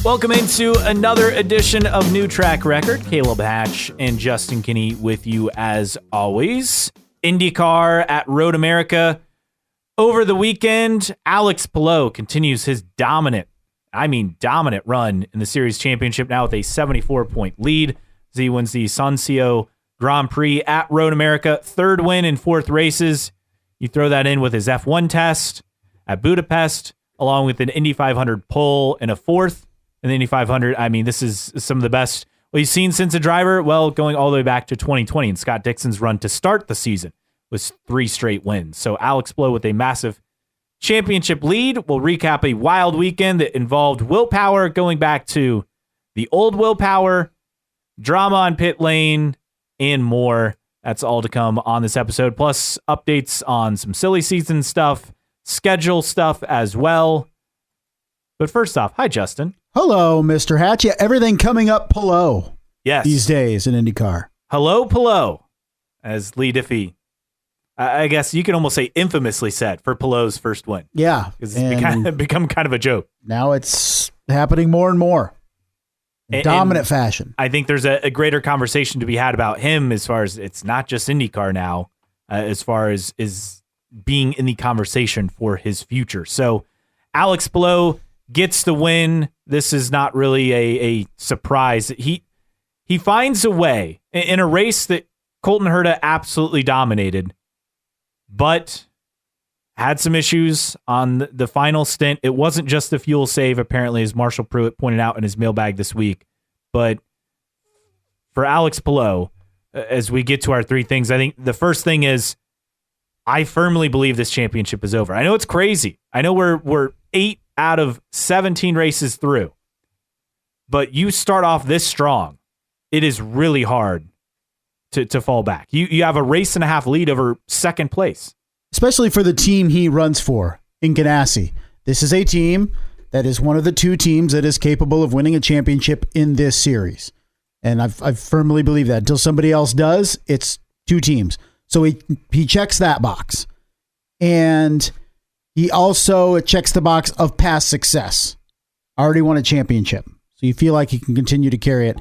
Welcome into another edition of New Track Record. Caleb Hatch and Justin Kinney with you as always. IndyCar at Road America. Over the weekend, Alex Palou continues his dominant run in the series championship, now with a 74-point lead as he wins the Sonsio Grand Prix at Road America. Third win in 4th races. You throw that in with his F1 test at Budapest, along with an Indy 500 pole and a 4th. In the Indy 500, this is some of the best we've seen since a driver, going all the way back to 2020. And Scott Dixon's run to start the season was 3 straight wins. So Alex Palou with a massive championship lead. We'll recap a wild weekend that involved willpower going back to the old willpower, drama on pit lane, and more. That's all to come on this episode. Plus updates on some silly season stuff, schedule stuff as well. But first off, hi, Justin. Hello, Mr. Hatch. Yeah, everything coming up Palou. Yes. These days in IndyCar. Hello, Palou, as Lee Diffie, I guess you can almost say infamously said for Palou's first win. Yeah. Because it's become kind of a joke. Now it's happening more and more. In dominant fashion. I think there's a greater conversation to be had about him as far as it's not just IndyCar now, as far as is being in the conversation for his future. So Alex Palou gets the win. This is not really a surprise. He finds a way in a race that Colton Herta absolutely dominated, but had some issues on the final stint. It wasn't just the fuel save, apparently, as Marshall Pruitt pointed out in his mailbag this week. But for Alex Palou, as we get to our 3 things, I think the first thing is I firmly believe this championship is over. I know it's crazy. I know we're 8 out of 17 races through, but you start off this strong, it is really hard to fall back. You have a race and a half lead over second place. Especially for the team he runs for in Ganassi. This is a team that is one of the 2 teams that is capable of winning a championship in this series. And I firmly believe that. Until somebody else does, it's 2 teams. So he checks that box. And he also checks the box of past success. Already won a championship. So you feel like he can continue to carry it.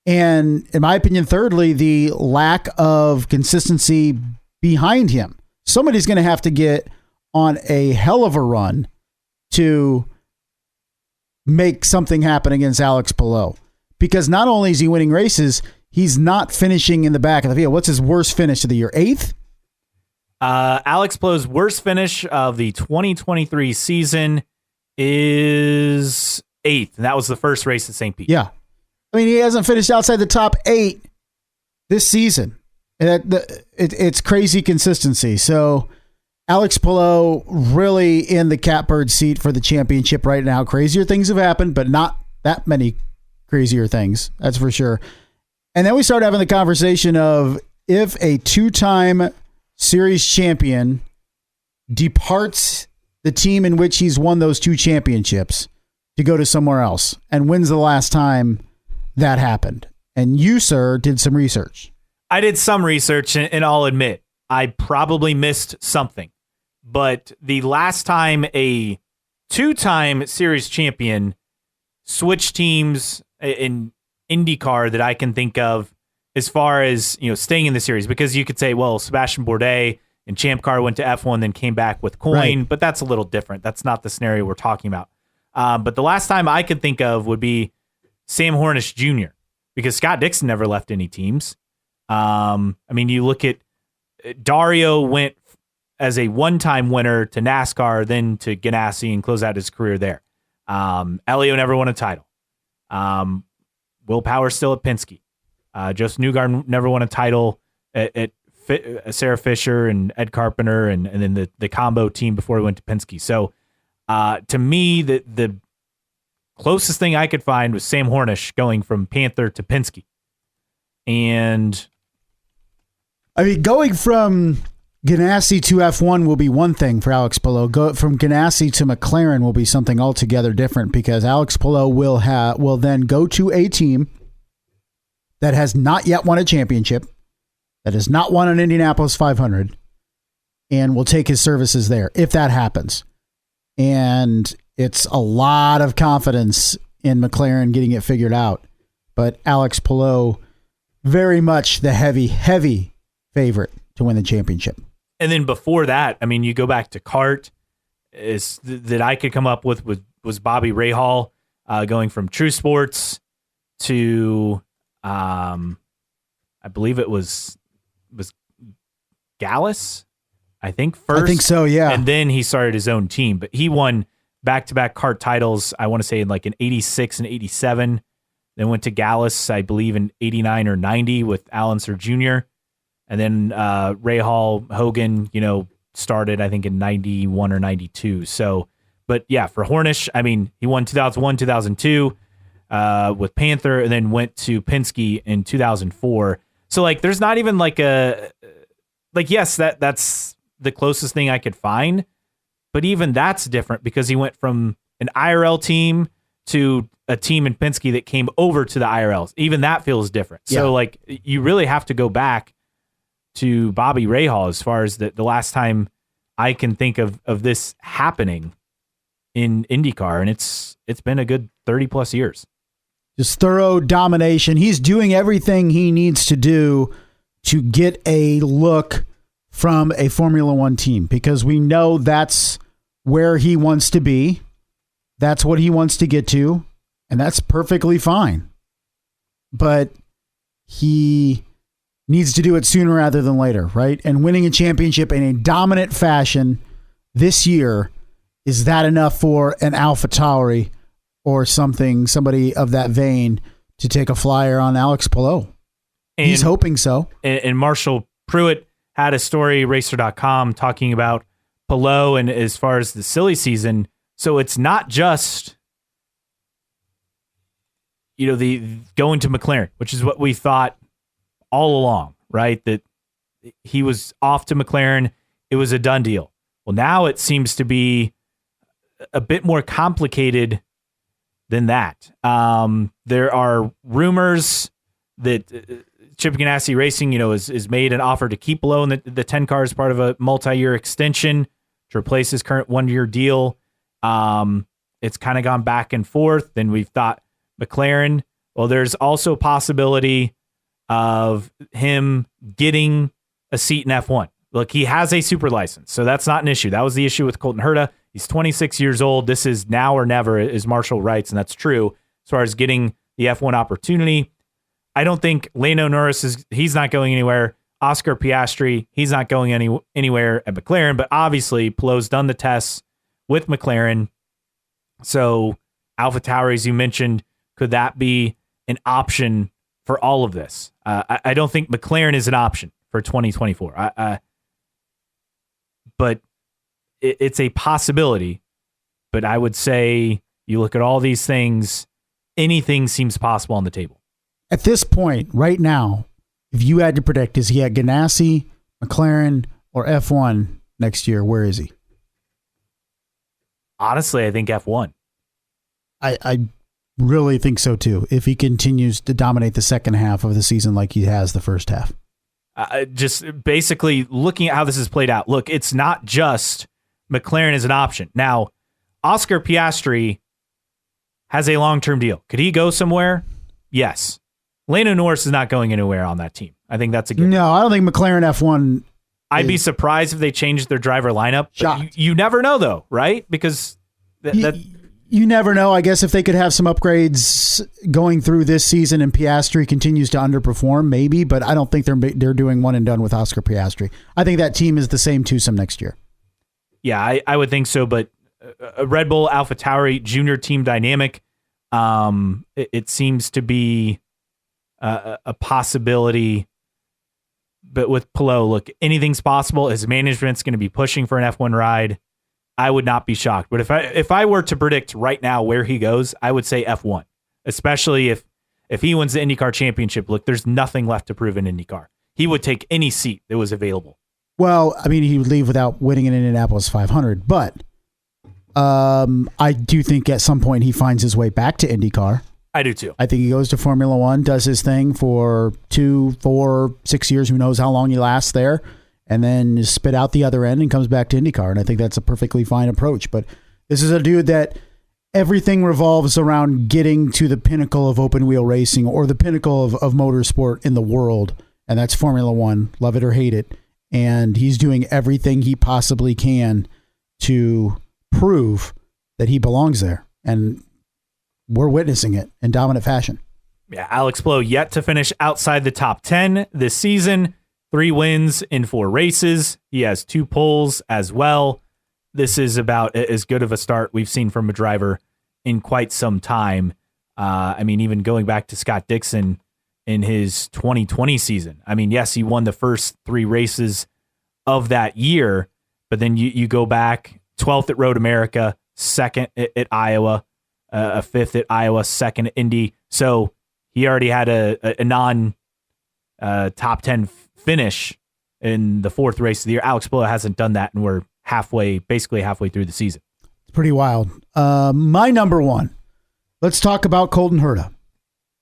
And in my opinion, thirdly, the lack of consistency behind him. Somebody's going to have to get on a hell of a run to make something happen against Alex Palou. Because not only is he winning races, he's not finishing in the back of the field. What's his worst finish of the year? 8th? Alex Palou's worst finish of the 2023 season is 8th. And that was the first race at St. Pete. Yeah. He hasn't finished outside the top 8 this season. It's crazy consistency. So Alex Palou really in the catbird seat for the championship right now. Crazier things have happened, but not that many crazier things. That's for sure. And then we start having the conversation of if a 2-time series champion departs the team in which he's won those 2 championships to go to somewhere else, and when's the last time that happened? And you, sir, did some research. I did some research, and I'll admit, I probably missed something. But the last time a 2-time series champion switched teams in IndyCar that I can think of as far as, staying in the series, because you could say, well, Sebastian Bourdais and Champ Car went to F1, then came back with Coyne, right. But that's a little different. That's not the scenario we're talking about. But the last time I could think of would be Sam Hornish Jr., because Scott Dixon never left any teams. You look at Dario went as a one-time winner to NASCAR, then to Ganassi and close out his career there. Elio never won a title. Will Power still at Penske. Joseph Newgarden never won a title at Sarah Fisher and Ed Carpenter and then the combo team before he went to Penske. So to me, the closest thing I could find was Sam Hornish going from Panther to Penske. And going from Ganassi to F1 will be one thing for Alex Palou. Go from Ganassi to McLaren will be something altogether different, because Alex Palou will then go to a team that has not yet won a championship, that has not won an Indianapolis 500, and will take his services there if that happens. And it's a lot of confidence in McLaren getting it figured out. But Alex Palou, very much the heavy favorite to win the championship. And then before that, I mean, you go back to kart, that I could come up with was Bobby Rahal, going from True Sports to, I believe it was Gallus, I think first. I think so, yeah. And then he started his own team, but he won back-to-back kart titles, I want to say in 86 and 87. Then went to Gallus, I believe in 89 or 90 with Alan Sir Jr. And then Rahal Hogan, started I think in 91 or 92. So, but yeah, for Hornish, I mean, he won 2001, 2002 with Panther, and then went to Penske in 2004. So there's not even yes, that's the closest thing I could find, but even that's different because he went from an IRL team to a team in Penske that came over to the IRLs. Even that feels different. Yeah. So you really have to go back to Bobby Rahal as far as the last time I can think of this happening in IndyCar. And it's been a good 30 plus years. Just thorough domination. He's doing everything he needs to do to get a look from a Formula One team because we know that's where he wants to be. That's what he wants to get to, and that's perfectly fine. But he needs to do it sooner rather than later, right? And winning a championship in a dominant fashion this year, is that enough for an AlphaTauri or somebody of that vein to take a flyer on Alex Palou? He's hoping so. And Marshall Pruitt had a story, Racer.com, talking about Palou and as far as the silly season. So it's not just, the going to McLaren, which is what we thought all along, right? That he was off to McLaren. It was a done deal. Well, now it seems to be a bit more complicated than that. There are rumors that Chip Ganassi Racing, is made an offer to keep Palou in the 10 car as part of a multi-year extension to replace his current 1-year deal. It's kind of gone back and forth. Then we've thought McLaren. Well, there's also a possibility of him getting a seat in F1. Look, he has a super license, so that's not an issue. That was the issue with Colton Herta. He's 26 years old. This is now or never, as Marshall writes, and that's true as far as getting the F1 opportunity. I don't think Lando Norris he's not going anywhere. Oscar Piastri, he's not going anywhere at McLaren, but obviously Palou's done the tests with McLaren. So AlphaTauri, as you mentioned, could that be an option for all of this? I don't think McLaren is an option for 2024. But it's a possibility. But I would say you look at all these things, anything seems possible on the table. At this point, right now, if you had to predict, is he at Ganassi, McLaren, or F1 next year? Where is he? Honestly, I think F1. I really think so too. If he continues to dominate the second half of the season like he has the first half. Just basically looking at how this has played out. Look, it's not just McLaren as an option. Now, Oscar Piastri has a long-term deal. Could he go somewhere? Yes. Lando Norris is not going anywhere on that team. I think that's a good. No, I don't think McLaren F1. I'd be surprised if they changed their driver lineup. But you never know, though, right? Because you never know. I guess if they could have some upgrades going through this season and Piastri continues to underperform, maybe. But I don't think they're doing one and done with Oscar Piastri. I think that team is the same twosome next year. Yeah, I would think so. But a Red Bull AlphaTauri junior team dynamic, it seems to be a possibility. But with Palou, look, anything's possible. His management's going to be pushing for an F1 ride. I would not be shocked. But if I were to predict right now where he goes, I would say F1, especially if he wins the IndyCar championship. Look, there's nothing left to prove in IndyCar. He would take any seat that was available. Well, I mean, he would leave without winning an Indianapolis 500, but I do think at some point he finds his way back to IndyCar. I do too. I think he goes to Formula One, does his thing for 2, 4, 6 years. Who knows how long he lasts there, and then spit out the other end and comes back to IndyCar. And I think that's a perfectly fine approach. But this is a dude that everything revolves around getting to the pinnacle of open wheel racing or the pinnacle of motorsport in the world. And that's Formula One, love it or hate it. And he's doing everything he possibly can to prove that he belongs there. And we're witnessing it in dominant fashion. Yeah, Alex Palou yet to finish outside the top 10 this season. 3 wins in 4 races. He has 2 poles as well. This is about as good of a start we've seen from a driver in quite some time. I mean, even going back to Scott Dixon in his 2020 season. I mean, yes, he won the first 3 races of that year, but then you go back 12th at Road America, 2nd at Iowa, 5th at Iowa, 2nd at Indy. So he already had a non top 10 finish in the 4th race of the year. Alex Palou hasn't done that, and we're basically halfway through the season. It's pretty wild. My number 1, let's talk about Colton Herta.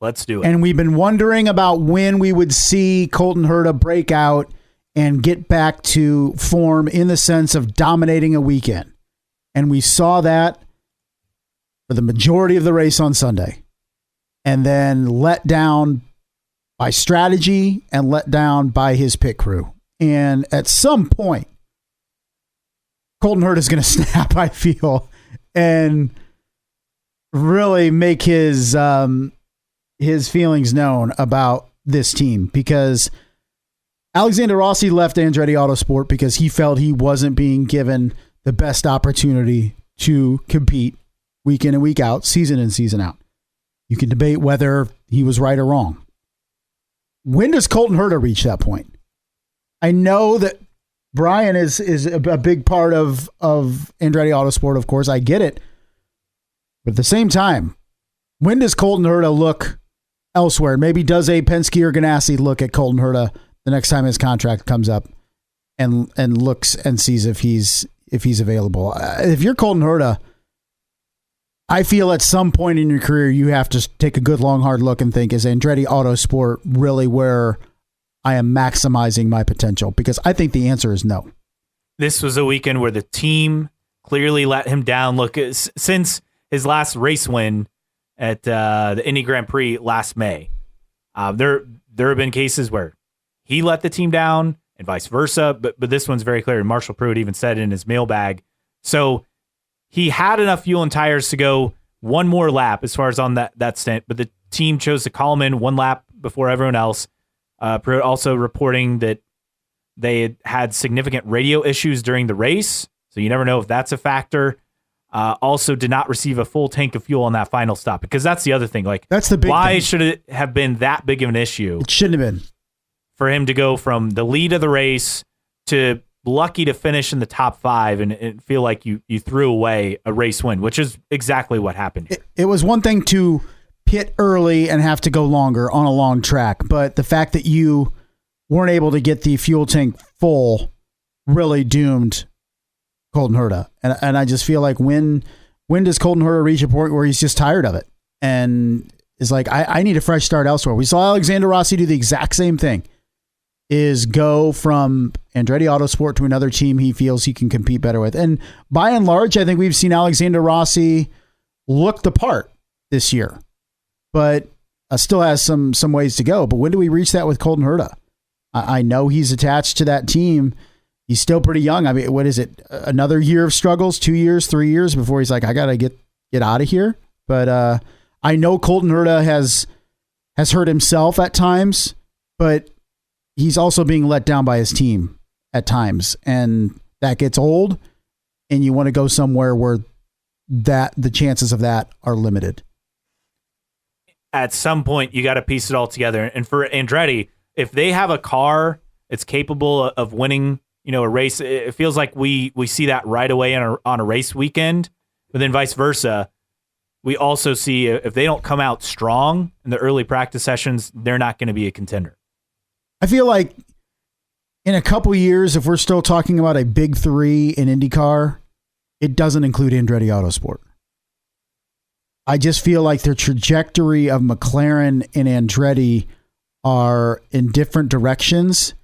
Let's do it. And we've been wondering about when we would see Colton Herta break out and get back to form in the sense of dominating a weekend. And we saw that for the majority of the race on Sunday. And then let down by strategy and let down by his pit crew. And at some point, Colton Herta is going to snap, I feel, and really make his feelings known about this team, because Alexander Rossi left Andretti Autosport because he felt he wasn't being given the best opportunity to compete week in and week out, season in, season out. You can debate whether he was right or wrong. When does Colton Herta reach that point? I know that Brian is a big part of Andretti Autosport, of course. I get it. But at the same time, when does Colton Herta look elsewhere? Maybe does a Penske or Ganassi look at Colton Herta the next time his contract comes up and looks and sees if he's available? If you're Colton Herta, I feel at some point in your career you have to take a good, long, hard look and think, is Andretti Autosport really where I am maximizing my potential? Because I think the answer is no. This was a weekend where the team clearly let him down. Look, since his last race win at the Indy Grand Prix last May, there have been cases where he let the team down and vice versa, but this one's very clear. Marshall Pruitt even said in his mailbag. So he had enough fuel and tires to go one more lap as far as on that stint, but the team chose to call him in 1 lap before everyone else. Pruitt also reporting that they had significant radio issues during the race, so you never know if that's a factor. Also did not receive a full tank of fuel on that final stop, because that's the other thing. Like, that's the big why thing. Should it have been that big of an issue? It shouldn't have been. For him to go from the lead of the race to lucky to finish in the top 5 and feel like you threw away a race win, which is exactly what happened here. It was one thing to pit early and have to go longer on a long track, but the fact that you weren't able to get the fuel tank full really doomed Colton Herta. And I just feel like when does Colton Herta reach a point where he's just tired of it and is like, I need a fresh start elsewhere? We saw Alexander Rossi do the exact same thing, is go from Andretti Autosport to another team he feels he can compete better with. And by and large, I think we've seen Alexander Rossi look the part this year, but still has some ways to go. But when do we reach that with Colton Herta? I know he's attached to that team. He's still pretty young. I mean, what is it? Another year of struggles, 2 years, 3 years before he's like, I got to get out of here. But I know Colton Herta has hurt himself at times, but he's also being let down by his team at times. And that gets old, and you want to go somewhere where the chances of that are limited. At some point, you got to piece it all together. And for Andretti, if they have a car that's capable of winning, a race, it feels like we see that right away on a race weekend. But then vice versa, we also see if they don't come out strong in the early practice sessions, they're not going to be a contender. I feel like in a couple years, if we're still talking about a big 3 in IndyCar, it doesn't include Andretti Autosport. I just feel like the trajectory of McLaren and Andretti are in different directions,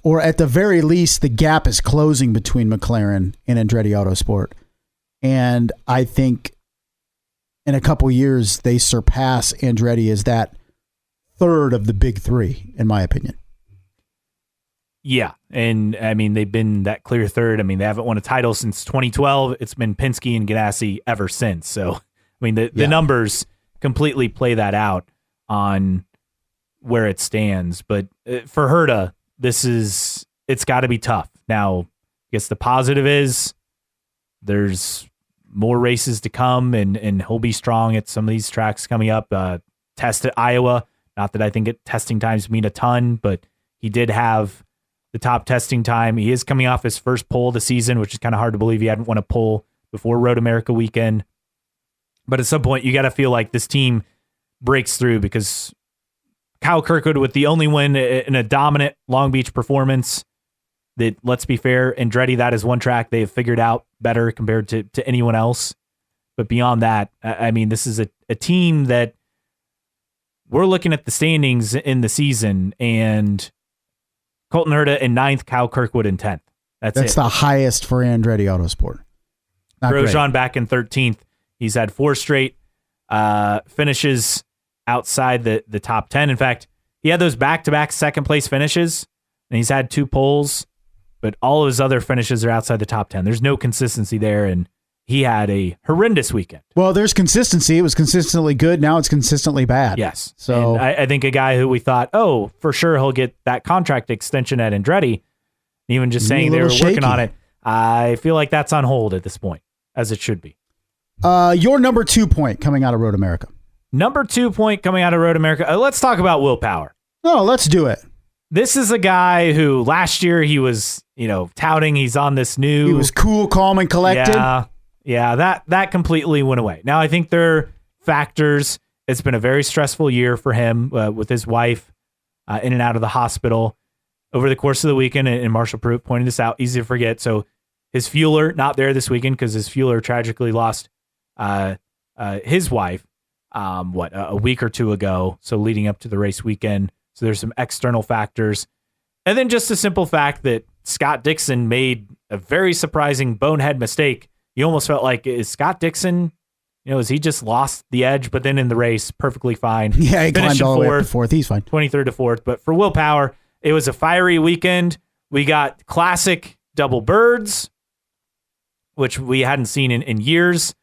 or at the very least, the gap is closing between McLaren and Andretti Autosport. And I think in a couple years, they surpass Andretti as that third of the big three, in my opinion. Yeah. And I mean, they've been that clear third. I mean, they haven't won a title since 2012. It's been Penske and Ganassi ever since. So, I mean, the numbers completely play that out on where it stands. But for Herta, it's got to be tough. Now, I guess the positive is there's more races to come, and he'll be strong at some of these tracks coming up. Test at Iowa. Not that I think testing times mean a ton, but he did have the top testing time. He is coming off his first pole of the season, which is kind of hard to believe he hadn't won a pole before Road America weekend. But at some point, you got to feel like this team breaks through, because Kyle Kirkwood with the only win in a dominant Long Beach performance that, let's be fair, Andretti, that is one track they have figured out better compared to anyone else. But beyond that, I mean, this is a team that we're looking at the standings in the season, and Colton Herta in 9th, Kyle Kirkwood in 10th. That's the highest for Andretti Autosport. Grosjean back in 13th. He's had 4 straight finishes outside the top 10. In fact, he had those back-to-back second-place finishes, and he's had 2 poles, but all of his other finishes are outside the top 10. There's no consistency there, and he had a horrendous weekend. Well, there's consistency. It was consistently good. Now it's consistently bad. Yes. So and I think a guy who we thought, for sure he'll get that contract extension at Andretti, even just saying they were working on it, I feel like that's on hold at this point, as it should be. Your number 2 point coming out of Road America. Number 2 point coming out of Road America. Let's talk about Will Power. No, let's do it. This is a guy who last year he was, touting he's on this new. He was cool, calm, and collected. Yeah, that completely went away. Now, I think there are factors. It's been a very stressful year for him with his wife in and out of the hospital over the course of the weekend. And Marshall Pruitt pointed this out, easy to forget. So his fueler, not there this weekend because his fueler tragically lost his wife, a week or 2 ago. So leading up to the race weekend. So there's some external factors. And then just a simple fact that Scott Dixon made a very surprising bonehead mistake. You almost felt like, is Scott Dixon, has he just lost the edge? But then in the race, perfectly fine. Yeah, he climbed all the way up to 4th. He's fine. 23rd to 4th. But for Will Power, it was a fiery weekend. We got classic double birds, which we hadn't seen in years.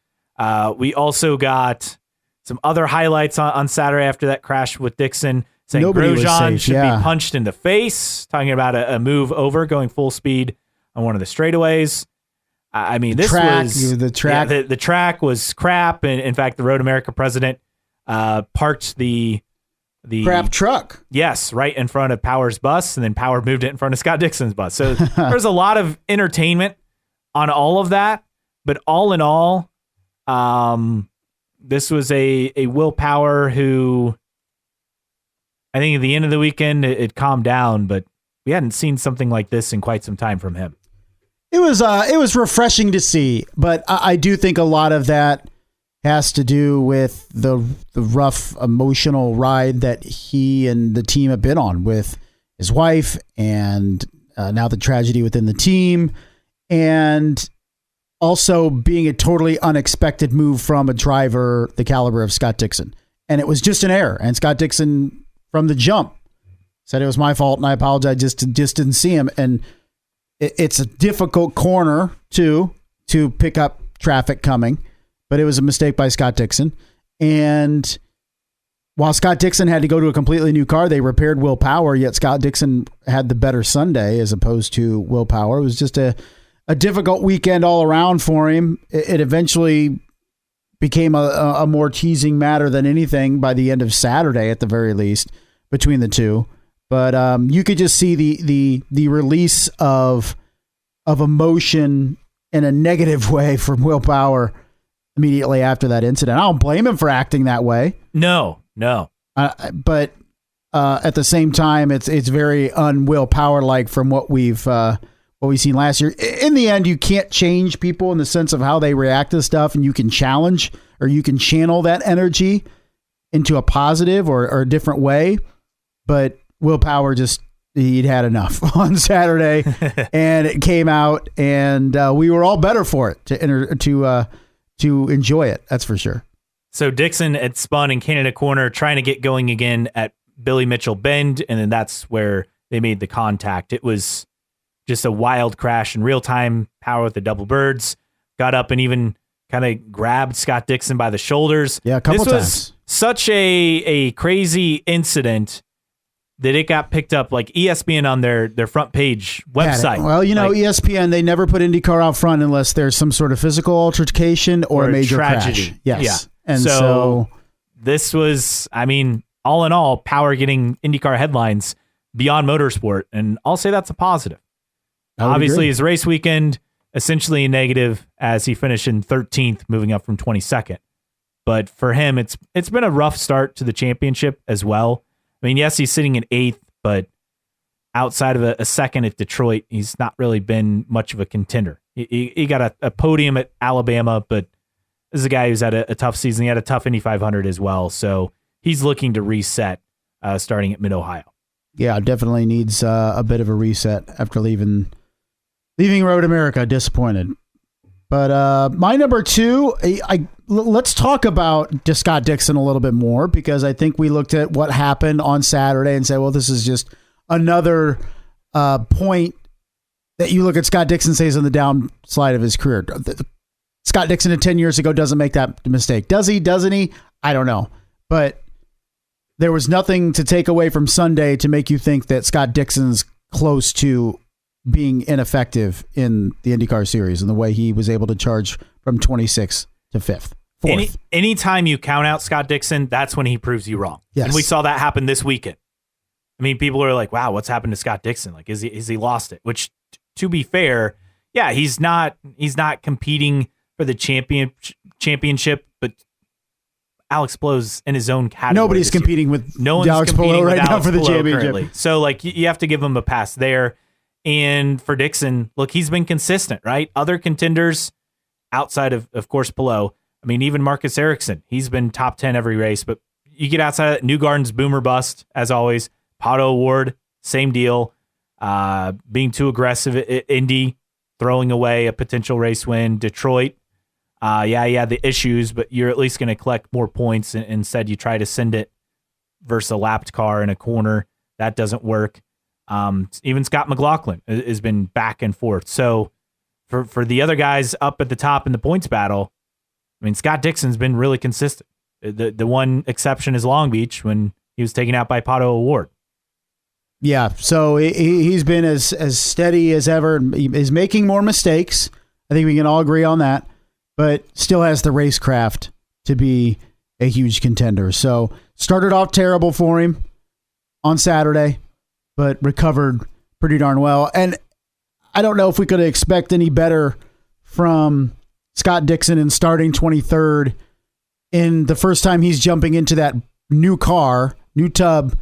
We also got some other highlights on Saturday after that crash with Dixon, saying Grosjean should be punched in the face, talking about a move over, going full speed on one of the straightaways. I mean, the track was crap. And in fact, the Road America president parked the crap truck. Yes, right in front of Power's bus, and then Power moved it in front of Scott Dixon's bus. So there's a lot of entertainment on all of that. But all in all, this was a Will Power who, I think at the end of the weekend it calmed down, but we hadn't seen something like this in quite some time from him. It was refreshing to see, but I do think a lot of that has to do with the rough emotional ride that he and the team have been on with his wife, and now the tragedy within the team, and also being a totally unexpected move from a driver the caliber of Scott Dixon. And it was just an error, and Scott Dixon from the jump said it was my fault, and I apologize, just didn't see him. And it's a difficult corner to pick up traffic coming, but it was a mistake by Scott Dixon. And while Scott Dixon had to go to a completely new car, they repaired Will Power, yet Scott Dixon had the better Sunday as opposed to Will Power. It was just a difficult weekend all around for him. It eventually became a more teasing matter than anything by the end of Saturday, at the very least, between the two. But you could just see the release of emotion in a negative way from Will Power immediately after that incident. I don't blame him for acting that way. No. But at the same time, it's very un-Will Power like from what we've seen last year. In the end, you can't change people in the sense of how they react to stuff, and you can challenge or you can channel that energy into a positive or a different way. But Will Power just he'd had enough on Saturday, and it came out, and we were all better for it to enjoy it. That's for sure. So Dixon had spun in Canada corner, trying to get going again at Billy Mitchell Bend, and then that's where they made the contact. It was just a wild crash in real time, power with the double birds, got up and even kind of grabbed Scott Dixon by the shoulders. Yeah, a couple times. This was such a crazy incident that it got picked up like ESPN on their front page website. Well, ESPN, they never put IndyCar out front unless there's some sort of physical altercation or a major tragedy. Crash. Yes. Yeah. And so this was, all in all, power getting IndyCar headlines beyond motorsport. And I'll say that's a positive. Obviously, his race weekend, essentially a negative as he finished in 13th, moving up from 22nd. But for him, it's been a rough start to the championship as well. Yes, he's sitting in 8th, but outside of a second at Detroit, he's not really been much of a contender. He got a podium at Alabama, but this is a guy who's had a tough season. He had a tough Indy 500 as well, so he's looking to reset starting at Mid-Ohio. Yeah, definitely needs a bit of a reset after leaving Road America. Disappointed. But my number 2, let's talk about Scott Dixon a little bit more, because I think we looked at what happened on Saturday and said, well, this is just another point that you look at Scott Dixon says on the downslide of his career. Scott Dixon 10 years ago doesn't make that mistake. Does he? Doesn't he? I don't know. But there was nothing to take away from Sunday to make you think that Scott Dixon's close to being ineffective in the IndyCar series and the way he was able to charge from 26th to 4th. Anytime you count out Scott Dixon, that's when he proves you wrong. Yes. And we saw that happen this weekend. People are like, wow, what's happened to Scott Dixon? Like, is he lost it? Which, to be fair, yeah, he's not competing for the championship, but Alex Palou's in his own category. Nobody's competing with Alex Palou right now for the championship. Currently. So, you have to give him a pass there. And for Dixon, look, he's been consistent, right? Other contenders outside of course, Palou. Even Marcus Ericsson, he's been top 10 every race. But you get outside of that, Newgarden's boomer bust, as always. Pato Award, same deal. Being too aggressive at Indy, throwing away a potential race win. Detroit, yeah, the issues, but you're at least going to collect more points. And instead, you try to send it versus a lapped car in a corner. That doesn't work. Even Scott McLaughlin has been back and forth. So for the other guys up at the top in the points battle, Scott Dixon's been really consistent. The one exception is Long Beach when he was taken out by Pato Award. Yeah, so he's been as steady as ever. He's making more mistakes. I think we can all agree on that, but still has the racecraft to be a huge contender. So started off terrible for him on Saturday, but recovered pretty darn well. And I don't know if we could expect any better from Scott Dixon in starting 23rd in the first time he's jumping into that new car, new tub,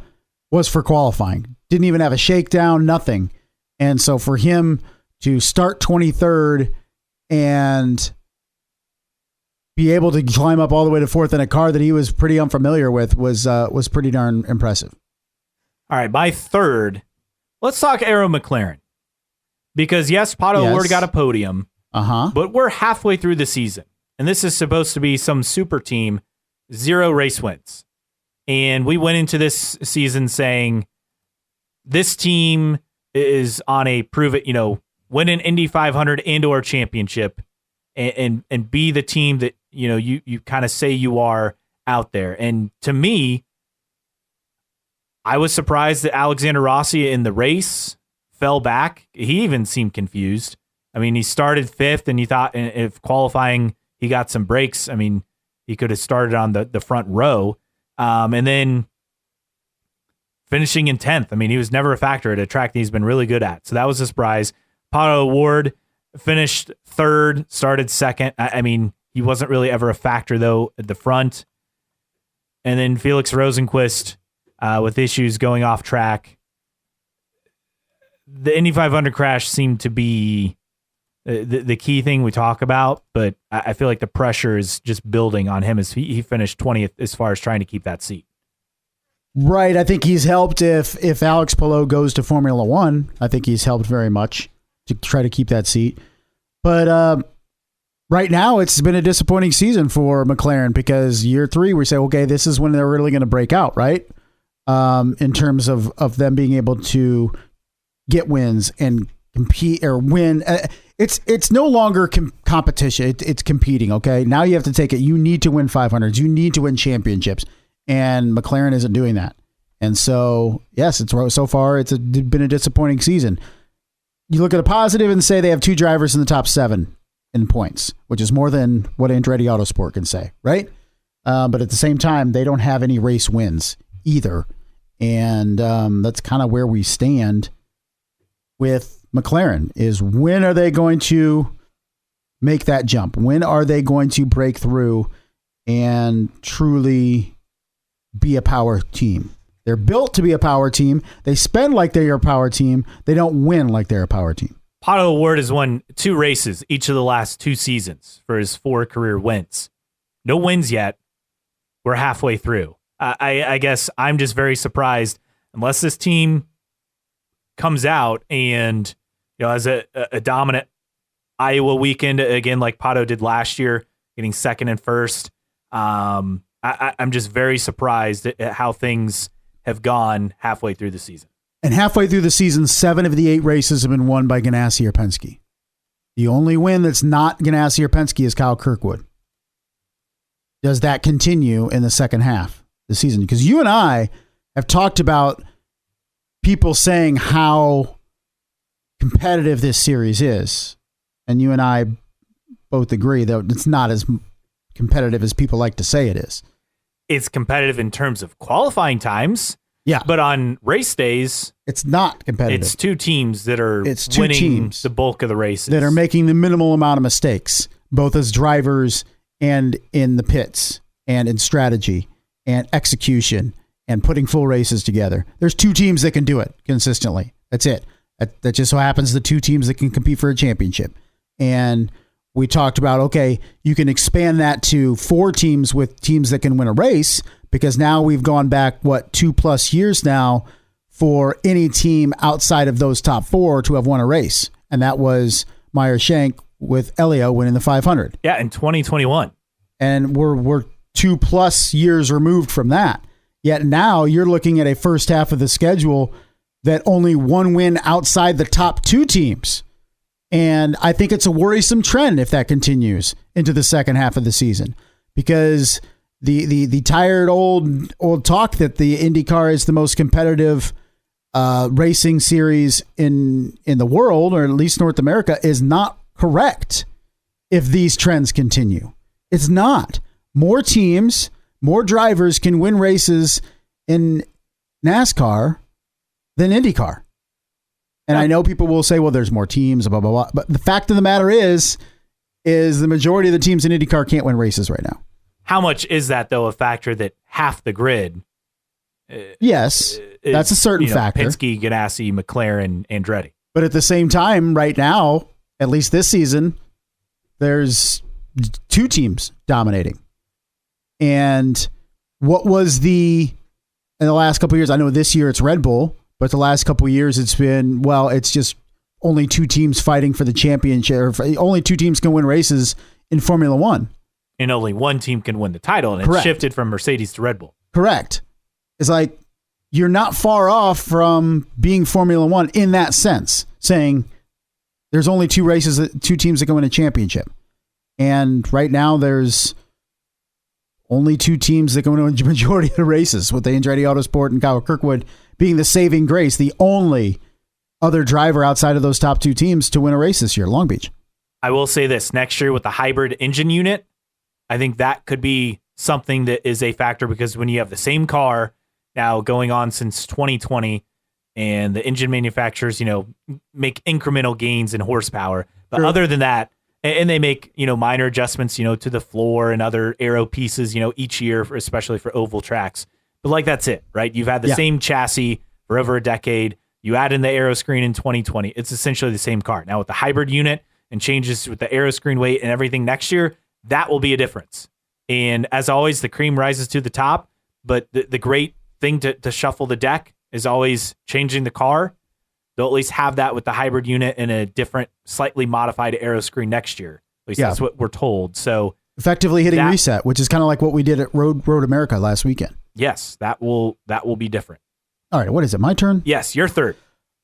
was for qualifying. Didn't even have a shakedown, nothing. And so for him to start 23rd and be able to climb up all the way to 4th in a car that he was pretty unfamiliar with was pretty darn impressive. All right, my third, let's talk Arrow McLaren. Because yes, Pato Award got a podium, but we're halfway through the season. And this is supposed to be some super team, 0 race wins. And we went into this season saying this team is on a prove it, win an Indy 500 and or championship and be the team that, you kind of say you are out there. And to me, I was surprised that Alexander Rossi in the race fell back. He even seemed confused. He started 5th and you thought if qualifying, he got some breaks. He could have started on the front row. And then finishing in 10th. He was never a factor at a track that he's been really good at. So that was a surprise. Pato Award finished 3rd, started 2nd. He wasn't really ever a factor, though, at the front. And then Felix Rosenquist with issues going off track. The Indy 500 crash seemed to be the key thing we talk about, but I feel like the pressure is just building on him as he finished 20th as far as trying to keep that seat. Right. I think he's helped if Alex Palou goes to Formula One. I think he's helped very much to try to keep that seat. But right now, it's been a disappointing season for McLaren because year 3, we say, okay, this is when they're really going to break out, right? In terms of them being able to get wins and compete or win. It's no longer competition. It's competing, okay? Now you have to take it. You need to win 500s. You need to win championships. And McLaren isn't doing that. And so, yes, so far it's been a disappointing season. You look at a positive and say they have 2 drivers in the top 7 in points, which is more than what Andretti Autosport can say, right? But at the same time, they don't have any race wins either. And that's kind of where we stand with McLaren is when are they going to make that jump? When are they going to break through and truly be a power team? They're built to be a power team. They spend like they're a power team. They don't win like they're a power team. Pato O'Ward has won 2 races each of the last 2 seasons for his 4 career wins. No wins yet. We're halfway through. I guess I'm just very surprised unless this team comes out and has a dominant Iowa weekend again like Pato did last year, getting second and first. I'm just very surprised at how things have gone halfway through the season. And halfway through the season, 7 of the 8 races have been won by Ganassi or Penske. The only win that's not Ganassi or Penske is Kyle Kirkwood. Does that continue in the second half of the season? Because you and I have talked about people saying how competitive this series is. And you and I both agree that it's not as competitive as people like to say it is. It's competitive in terms of qualifying times. Yeah. But on race days, it's not competitive. It's 2 teams that are winning the bulk of the races. That are making the minimal amount of mistakes, both as drivers and in the pits and in strategy and execution and putting full races together. There's 2 teams that can do it consistently. That's it. That just so happens the 2 teams that can compete for a championship. And we talked about, okay, you can expand that to 4 teams with teams that can win a race because now we've gone back, 2+ years now for any team outside of those top 4 to have won a race. And that was Meyer-Shank with Elio winning the 500. Yeah, in 2021. And we're 2+ years removed from that. Yet now you're looking at a first half of the schedule that only 1 win outside the top 2 teams. And I think it's a worrisome trend if that continues into the second half of the season, because the tired old talk that the IndyCar is the most competitive racing series in the world, or at least North America, is not correct if these trends continue. It's not. More teams, more drivers can win races in NASCAR than IndyCar. And I know people will say, well, there's more teams, blah, blah, blah. But the fact of the matter is the majority of the teams in IndyCar can't win races right now. How much is that, though, a factor that half the grid? Yes, that's a certain factor. Penske, Ganassi, McLaren, Andretti. But at the same time, right now, at least this season, there's 2 teams dominating. And what was in the last couple of years, I know this year it's Red Bull, but the last couple of years it's been, it's just only 2 teams fighting for the championship. Or only 2 teams can win races in Formula One. And only 1 team can win the title. And Correct. It shifted from Mercedes to Red Bull. Correct. It's like you're not far off from being Formula One in that sense, saying there's only 2 teams that can win a championship. And right now there's only 2 teams that can win a majority of the races, with the Andretti Autosport and Kyle Kirkwood being the saving grace, the only other driver outside of those top 2 teams to win a race this year, Long Beach. I will say this, next year with the hybrid engine unit, I think that could be something that is a factor, because when you have the same car now going on since 2020 and the engine manufacturers, make incremental gains in horsepower. But True. Other than that, and they make, minor adjustments, to the floor and other aero pieces, each year, especially for oval tracks. But that's it, right? You've had the same chassis for over a decade. You add in the aero screen in 2020. It's essentially the same car. Now with the hybrid unit and changes with the aero screen weight and everything next year, that will be a difference. And as always, the cream rises to the top. But the great thing to shuffle the deck is always changing the car. They'll at least have that with the hybrid unit in a different, slightly modified aero screen next year. At least that's what we're told. So effectively hitting reset, which is kind of like what we did at Road America last weekend. Yes, that will be different. All right, what is it? My turn? Yes, your third.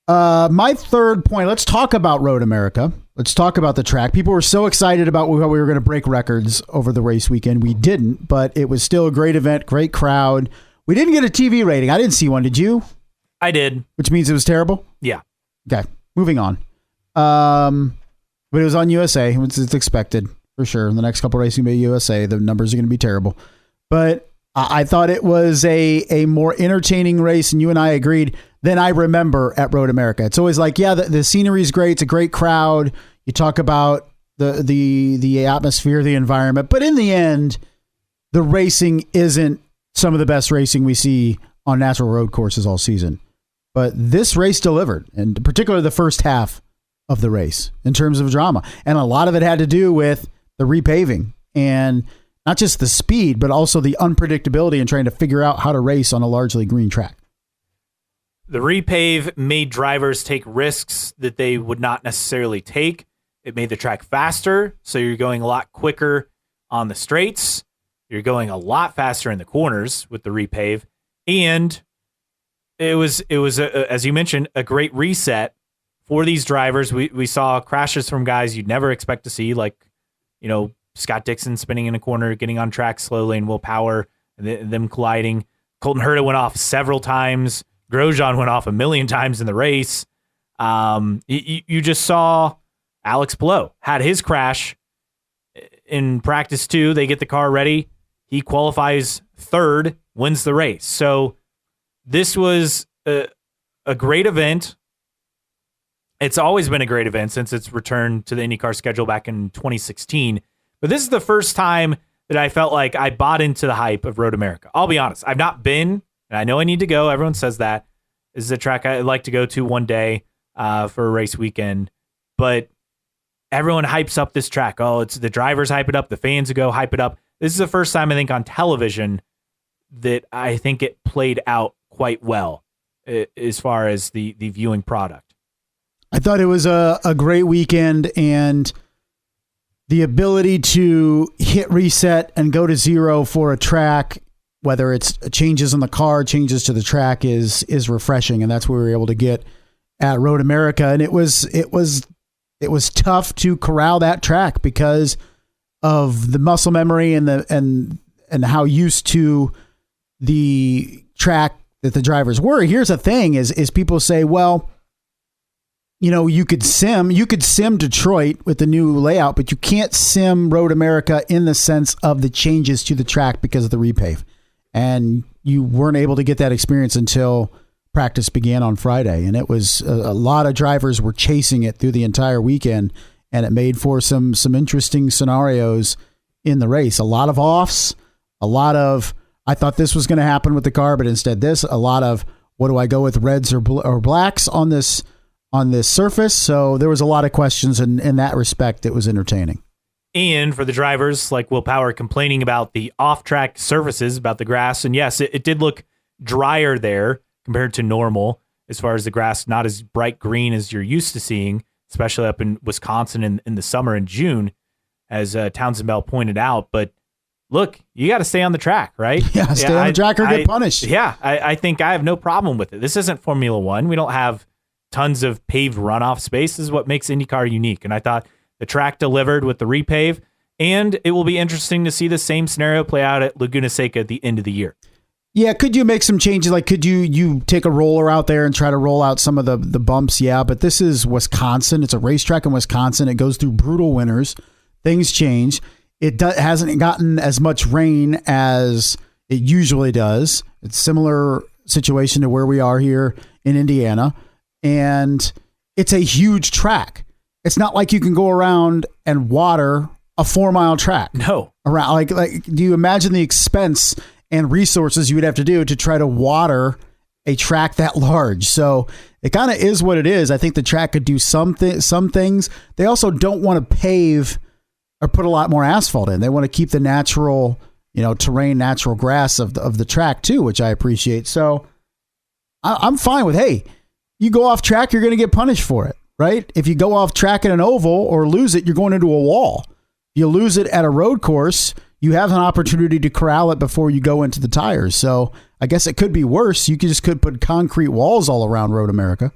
My third point, let's talk about Road America. Let's talk about the track. People were so excited about how we were going to break records over the race weekend. We didn't, but it was still a great event, great crowd. We didn't get a TV rating. I didn't see one. Did you? I did. Which means it was terrible? Yeah. Okay, moving on. But it was on USA, which is expected for sure. In the next couple races, USA, the numbers are going to be terrible. But I thought it was a more entertaining race, and you and I agreed, than I remember at Road America. It's always like, yeah, the scenery is great. It's a great crowd. You talk about the atmosphere, the environment. But in the end, the racing isn't some of the best racing we see on natural road courses all season. But this race delivered, and particularly the first half of the race in terms of drama. And a lot of it had to do with the repaving and not just the speed, but also the unpredictability and trying to figure out how to race on a largely green track. The repave made drivers take risks that they would not necessarily take. It made the track faster, so you're going a lot quicker on the straights. You're going a lot faster in the corners with the repave. And it was as you mentioned, a great reset for these drivers. We saw crashes from guys you'd never expect to see, like, Scott Dixon spinning in a corner, getting on track slowly, and Will Power, and them colliding. Colton Herta went off several times. Grosjean went off a million times in the race. You just saw Alex Palou had his crash in practice 2. They get the car ready. He qualifies third, wins the race. So this was a great event. It's always been a great event since its return to the IndyCar schedule back in 2016. But this is the first time that I felt like I bought into the hype of Road America. I'll be honest. I've not been, and I know I need to go. Everyone says that. This is a track I'd like to go to one day for a race weekend. But everyone hypes up this track. Oh, it's the drivers hype it up. The fans go hype it up. This is the first time I think on television that I think it played out quite well as far as the viewing product. I thought it was a great weekend, and the ability to hit reset and go to zero for a track, whether it's changes in the car, changes to the track, is refreshing, and that's what we were able to get at Road America. And it was tough to corral that track because of the muscle memory and how used to the track that the drivers were. Here's the thing: is people say, well, you could sim Detroit with the new layout, but you can't sim Road America in the sense of the changes to the track because of the repave. And you weren't able to get that experience until practice began on Friday. And it was a lot of drivers were chasing it through the entire weekend, and it made for some interesting scenarios in the race. A lot of offs, a lot of, I thought this was going to happen with the car, but instead this, a lot of, what do I go with, reds or blacks on this surface? So there was a lot of questions, and in that respect, it was entertaining. And for the drivers, like Will Power complaining about the off-track surfaces, about the grass. And yes, it did look drier there compared to normal, as far as the grass, not as bright green as you're used to seeing, especially up in Wisconsin in the summer in June, as Townsend Bell pointed out. But look, you got to stay on the track, right? Yeah, stay on the track or get punished. Yeah, I think I have no problem with it. This isn't Formula One. We don't have tons of paved runoff space. This is what makes IndyCar unique. And I thought the track delivered with the repave, and it will be interesting to see the same scenario play out at Laguna Seca at the end of the year. Yeah, could you make some changes? Like, could you take a roller out there and try to roll out some of the bumps? Yeah, but this is Wisconsin. It's a racetrack in Wisconsin. It goes through brutal winters. Things change. It hasn't gotten as much rain as it usually does. It's a similar situation to where we are here in Indiana, and it's a huge track. It's not like you can go around and water a 4-mile track. No. Around like do you imagine the expense and resources you would have to do to try to water a track that large? So it kind of is what it is. I think the track could do some things. They also don't want to pave or put a lot more asphalt in. They want to keep the natural terrain, natural grass of the track too, which I appreciate. So I'm fine with, hey, you go off track, you're going to get punished for it, right? If you go off track in an oval or lose it, you're going into a wall. You lose it at a road course, you have an opportunity to corral it before you go into the tires. So I guess it could be worse. You could put concrete walls all around Road America.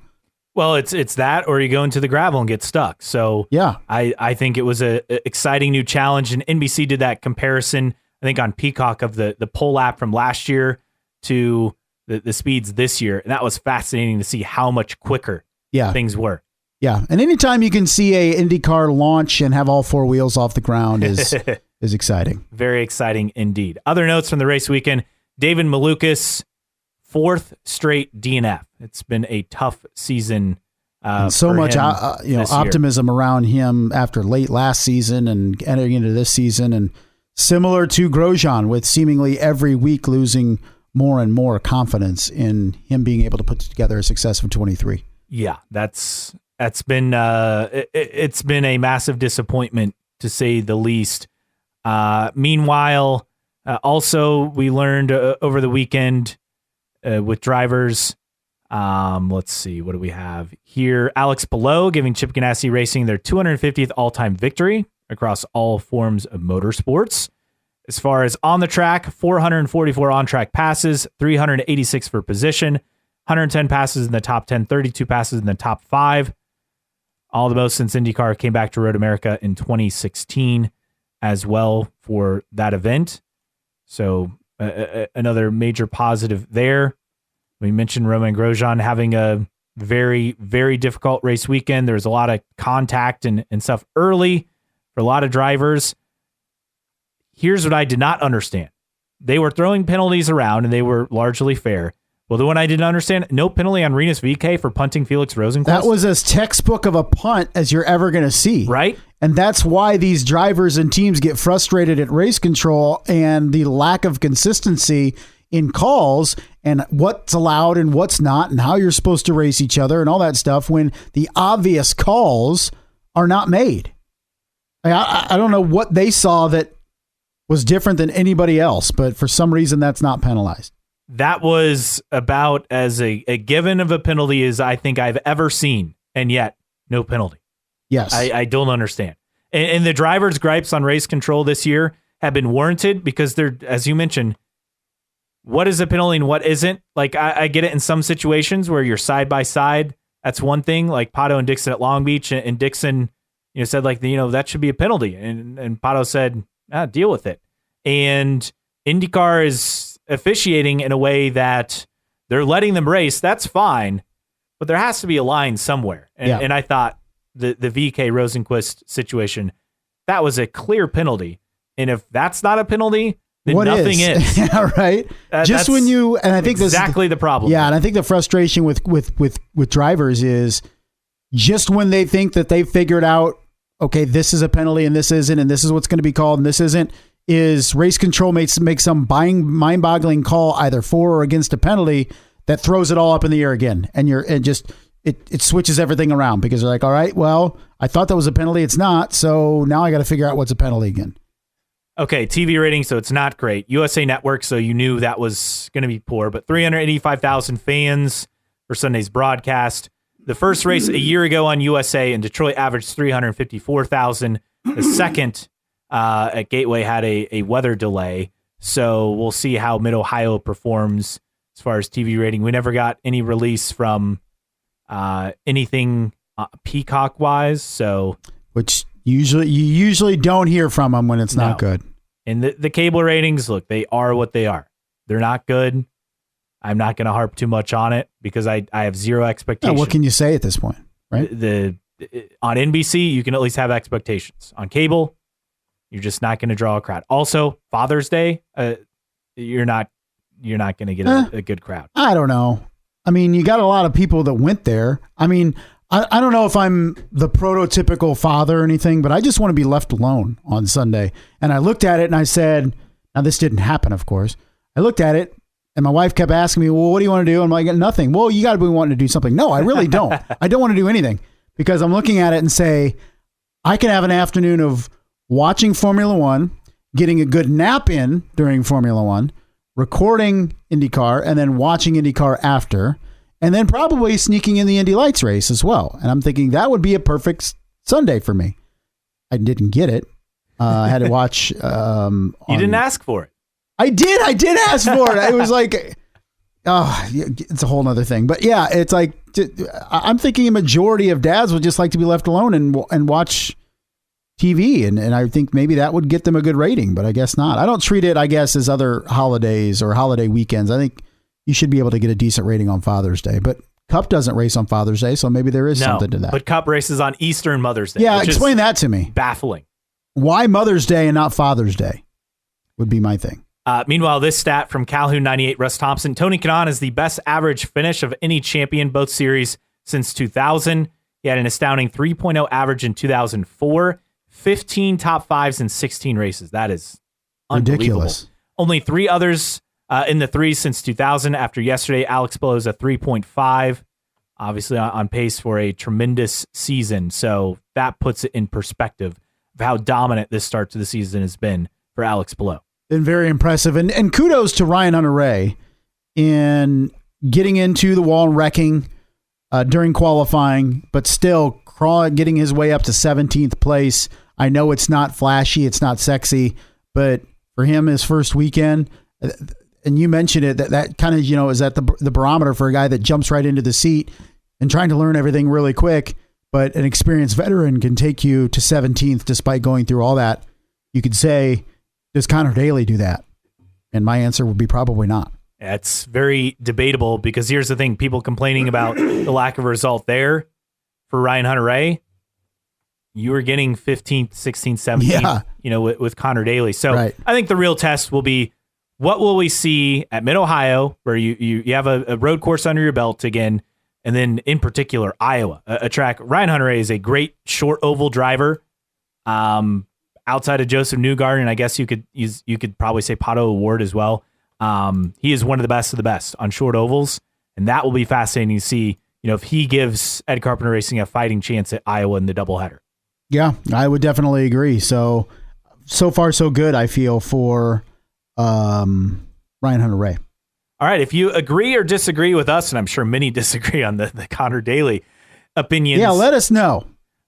Well, it's that, or you go into the gravel and get stuck. So yeah, I think it was a exciting new challenge, and NBC did that comparison, I think, on Peacock of the pole lap from last year to the speeds this year, and that was fascinating to see how much quicker things were. Yeah, and anytime you can see a IndyCar launch and have all four wheels off the ground is exciting. Very exciting indeed. Other notes from the race weekend: David Malukas, 4th straight DNF. It's been a tough season. So much optimism around him after late last season and entering into this season, and similar to Grosjean, with seemingly every week losing more and more confidence in him being able to put together a success of 23. Yeah, that's been it's been a massive disappointment, to say the least. Meanwhile, also we learned over the weekend with drivers. Let's see, what do we have here? Alex Palou giving Chip Ganassi Racing their 250th all-time victory across all forms of motorsports. As far as on the track, 444 on-track passes, 386 for position, 110 passes in the top 10, 32 passes in the top 5. All the most since IndyCar came back to Road America in 2016 as well for that event. So another major positive there. We mentioned Romain Grosjean having a very, very difficult race weekend. There was a lot of contact and stuff early for a lot of drivers. Here's what I did not understand. They were throwing penalties around, and they were largely fair. Well, the one I didn't understand, no penalty on Rinus VeeKay for punting Felix Rosenqvist. That was as textbook of a punt as you're ever going to see. Right? And that's why these drivers and teams get frustrated at race control and the lack of consistency in calls and what's allowed and what's not and how you're supposed to race each other and all that stuff when the obvious calls are not made. I don't know what they saw that was different than anybody else, but for some reason that's not penalized. That was about as a given of a penalty as I think I've ever seen, and yet no penalty. Yes. I don't understand. And the drivers' gripes on race control this year have been warranted because they're, as you mentioned, what is a penalty and what isn't? Like, I get it in some situations where you're side by side. That's one thing, like Pato and Dixon at Long Beach, and Dixon, said like, that should be a penalty. And Pato said, deal with it. And IndyCar is officiating in a way that they're letting them race. That's fine, but there has to be a line somewhere. And I thought the VeeKay Rosenqvist situation, that was a clear penalty. And if that's not a penalty, then nothing is. Yeah, right. Just when you, and I think exactly the problem. Yeah, and I think the frustration with drivers is just when they think that they've figured out, okay, this is a penalty and this isn't, and this is what's going to be called and this isn't, is race control makes some mind-boggling call either for or against a penalty that throws it all up in the air again, and it switches everything around because they're like, all right, well, I thought that was a penalty, it's not, so now I got to figure out what's a penalty again. Okay, TV rating, so it's not great. USA Network, so you knew that was going to be poor, but 385,000 fans for Sunday's broadcast. The first race a year ago on USA in Detroit averaged 354,000. The second at Gateway had a weather delay, so we'll see how Mid-Ohio performs as far as TV rating. We never got any release from anything Peacock-wise, so... Which you usually don't hear from them when it's not good. And the cable ratings, look, they are what they are. They're not good. I'm not going to harp too much on it because I have zero expectations. What can you say at this point, right? On NBC, you can at least have expectations. On cable, you're just not going to draw a crowd. Also, Father's Day, you're not going to get a good crowd. I don't know. I mean, you got a lot of people that went there. I mean, I don't know if I'm the prototypical father or anything, but I just want to be left alone on Sunday. And I looked at it and I said, now this didn't happen, of course. I looked at it and my wife kept asking me, well, what do you want to do? I'm like, nothing. Well, you got to be wanting to do something. No, I really don't. I don't want to do anything because I'm looking at it and say, I can have an afternoon of watching Formula One, getting a good nap in during Formula One, recording IndyCar, and then watching IndyCar after, and then probably sneaking in the Indy Lights race as well. And I'm thinking that would be a perfect Sunday for me. I didn't get it. I had to watch. You didn't ask for it. I did ask for it. It was like, oh, it's a whole nother thing. But yeah, it's like, I'm thinking a majority of dads would just like to be left alone and watch TV. And I think maybe that would get them a good rating, but I guess not. I don't treat it, I guess, as other holidays or holiday weekends. I think you should be able to get a decent rating on Father's Day, but Cup doesn't race on Father's Day, so maybe there is something to that. But Cup races on Easter and Mother's Day. Yeah, explain that to me. Baffling. Why Mother's Day and not Father's Day would be my thing. Meanwhile, this stat from Calhoun 98, Russ Thompson, Tony Kanaan is the best average finish of any champion, both series, since 2000. He had an astounding 3.0 average in 2004, 15 top fives in 16 races. That is ridiculous. Only 3 others in the threes since 2000. After yesterday, Alex Palou is a 3.5, obviously on pace for a tremendous season. So that puts it in perspective of how dominant this start to the season has been for Alex Palou. Been very impressive. And kudos to Ryan Hunter-Reay in getting into the wall and wrecking during qualifying, but still getting his way up to 17th place. I know it's not flashy, it's not sexy, but for him, his first weekend, and you mentioned it, that kind of, is at the barometer for a guy that jumps right into the seat and trying to learn everything really quick. But an experienced veteran can take you to 17th despite going through all that. You could say, does Connor Daly do that? And my answer would be probably not. It's very debatable because here's the thing. People complaining about the lack of result there for Ryan Hunter-Reay. You were getting 15th, 16th, 17th, with Connor Daly. So right. I think the real test will be, what will we see at Mid-Ohio, where you have a road course under your belt again, and then in particular, Iowa, a track. Ryan Hunter-Reay is a great short oval driver. Outside of Joseph Newgarden, and I guess you could probably say Pato O'Ward as well. He is one of the best on short ovals, and that will be fascinating to see. If he gives Ed Carpenter Racing a fighting chance at Iowa in the doubleheader. Yeah, I would definitely agree. So far so good, I feel, for Ryan Hunter-Reay. All right, if you agree or disagree with us, and I'm sure many disagree on the Connor Daly opinions. Yeah, let us know.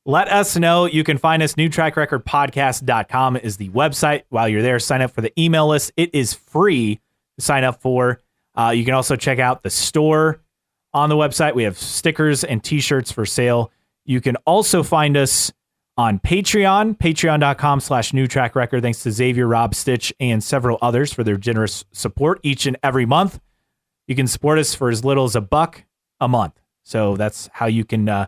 Let us know. You can find us. NewTrackRecordPodcast.com is the website. While you're there, sign up for the email list. It is free to sign up for. You can also check out the store on the website. We have stickers and t-shirts for sale. You can also find us on Patreon, patreon.com/NewTrackRecord. Thanks to Xavier, Rob, Stitch, and several others for their generous support each and every month. You can support us for as little as $1 a month. So that's how you can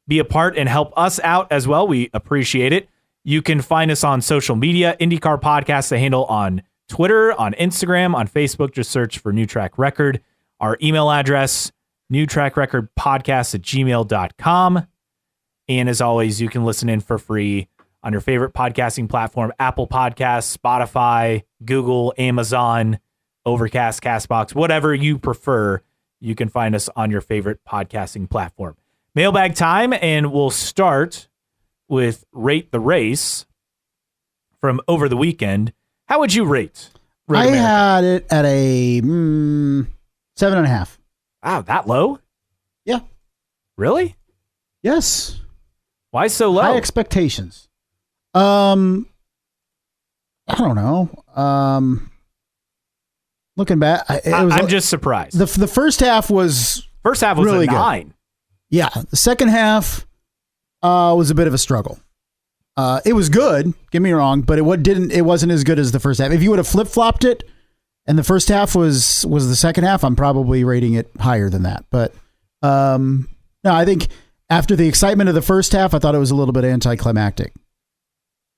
be a part and help us out as well. We appreciate it. You can find us on social media, IndyCar Podcast, the handle on Twitter, on Instagram, on Facebook. Just search for New Track Record. Our email address, newtrackrecordpodcast@gmail.com. And as always, you can listen in for free on your favorite podcasting platform, Apple Podcasts, Spotify, Google, Amazon, Overcast, CastBox, whatever you prefer. You can find us on your favorite podcasting platform. Mailbag time, and we'll start with Rate the Race from over the weekend. How would you rate Road I America? had it at a 7.5. Wow, that low? Yeah. Really? Yes. Why so low? High expectations. I don't know. Looking back, I'm just surprised. The first half was really really a 9. Good. Yeah, the second half was a bit of a struggle. It was good, get me wrong, but it wasn't as good as the first half. If you would have flip-flopped it and the first half was the second half, I'm probably rating it higher than that. But no, I think after the excitement of the first half, I thought it was a little bit anticlimactic.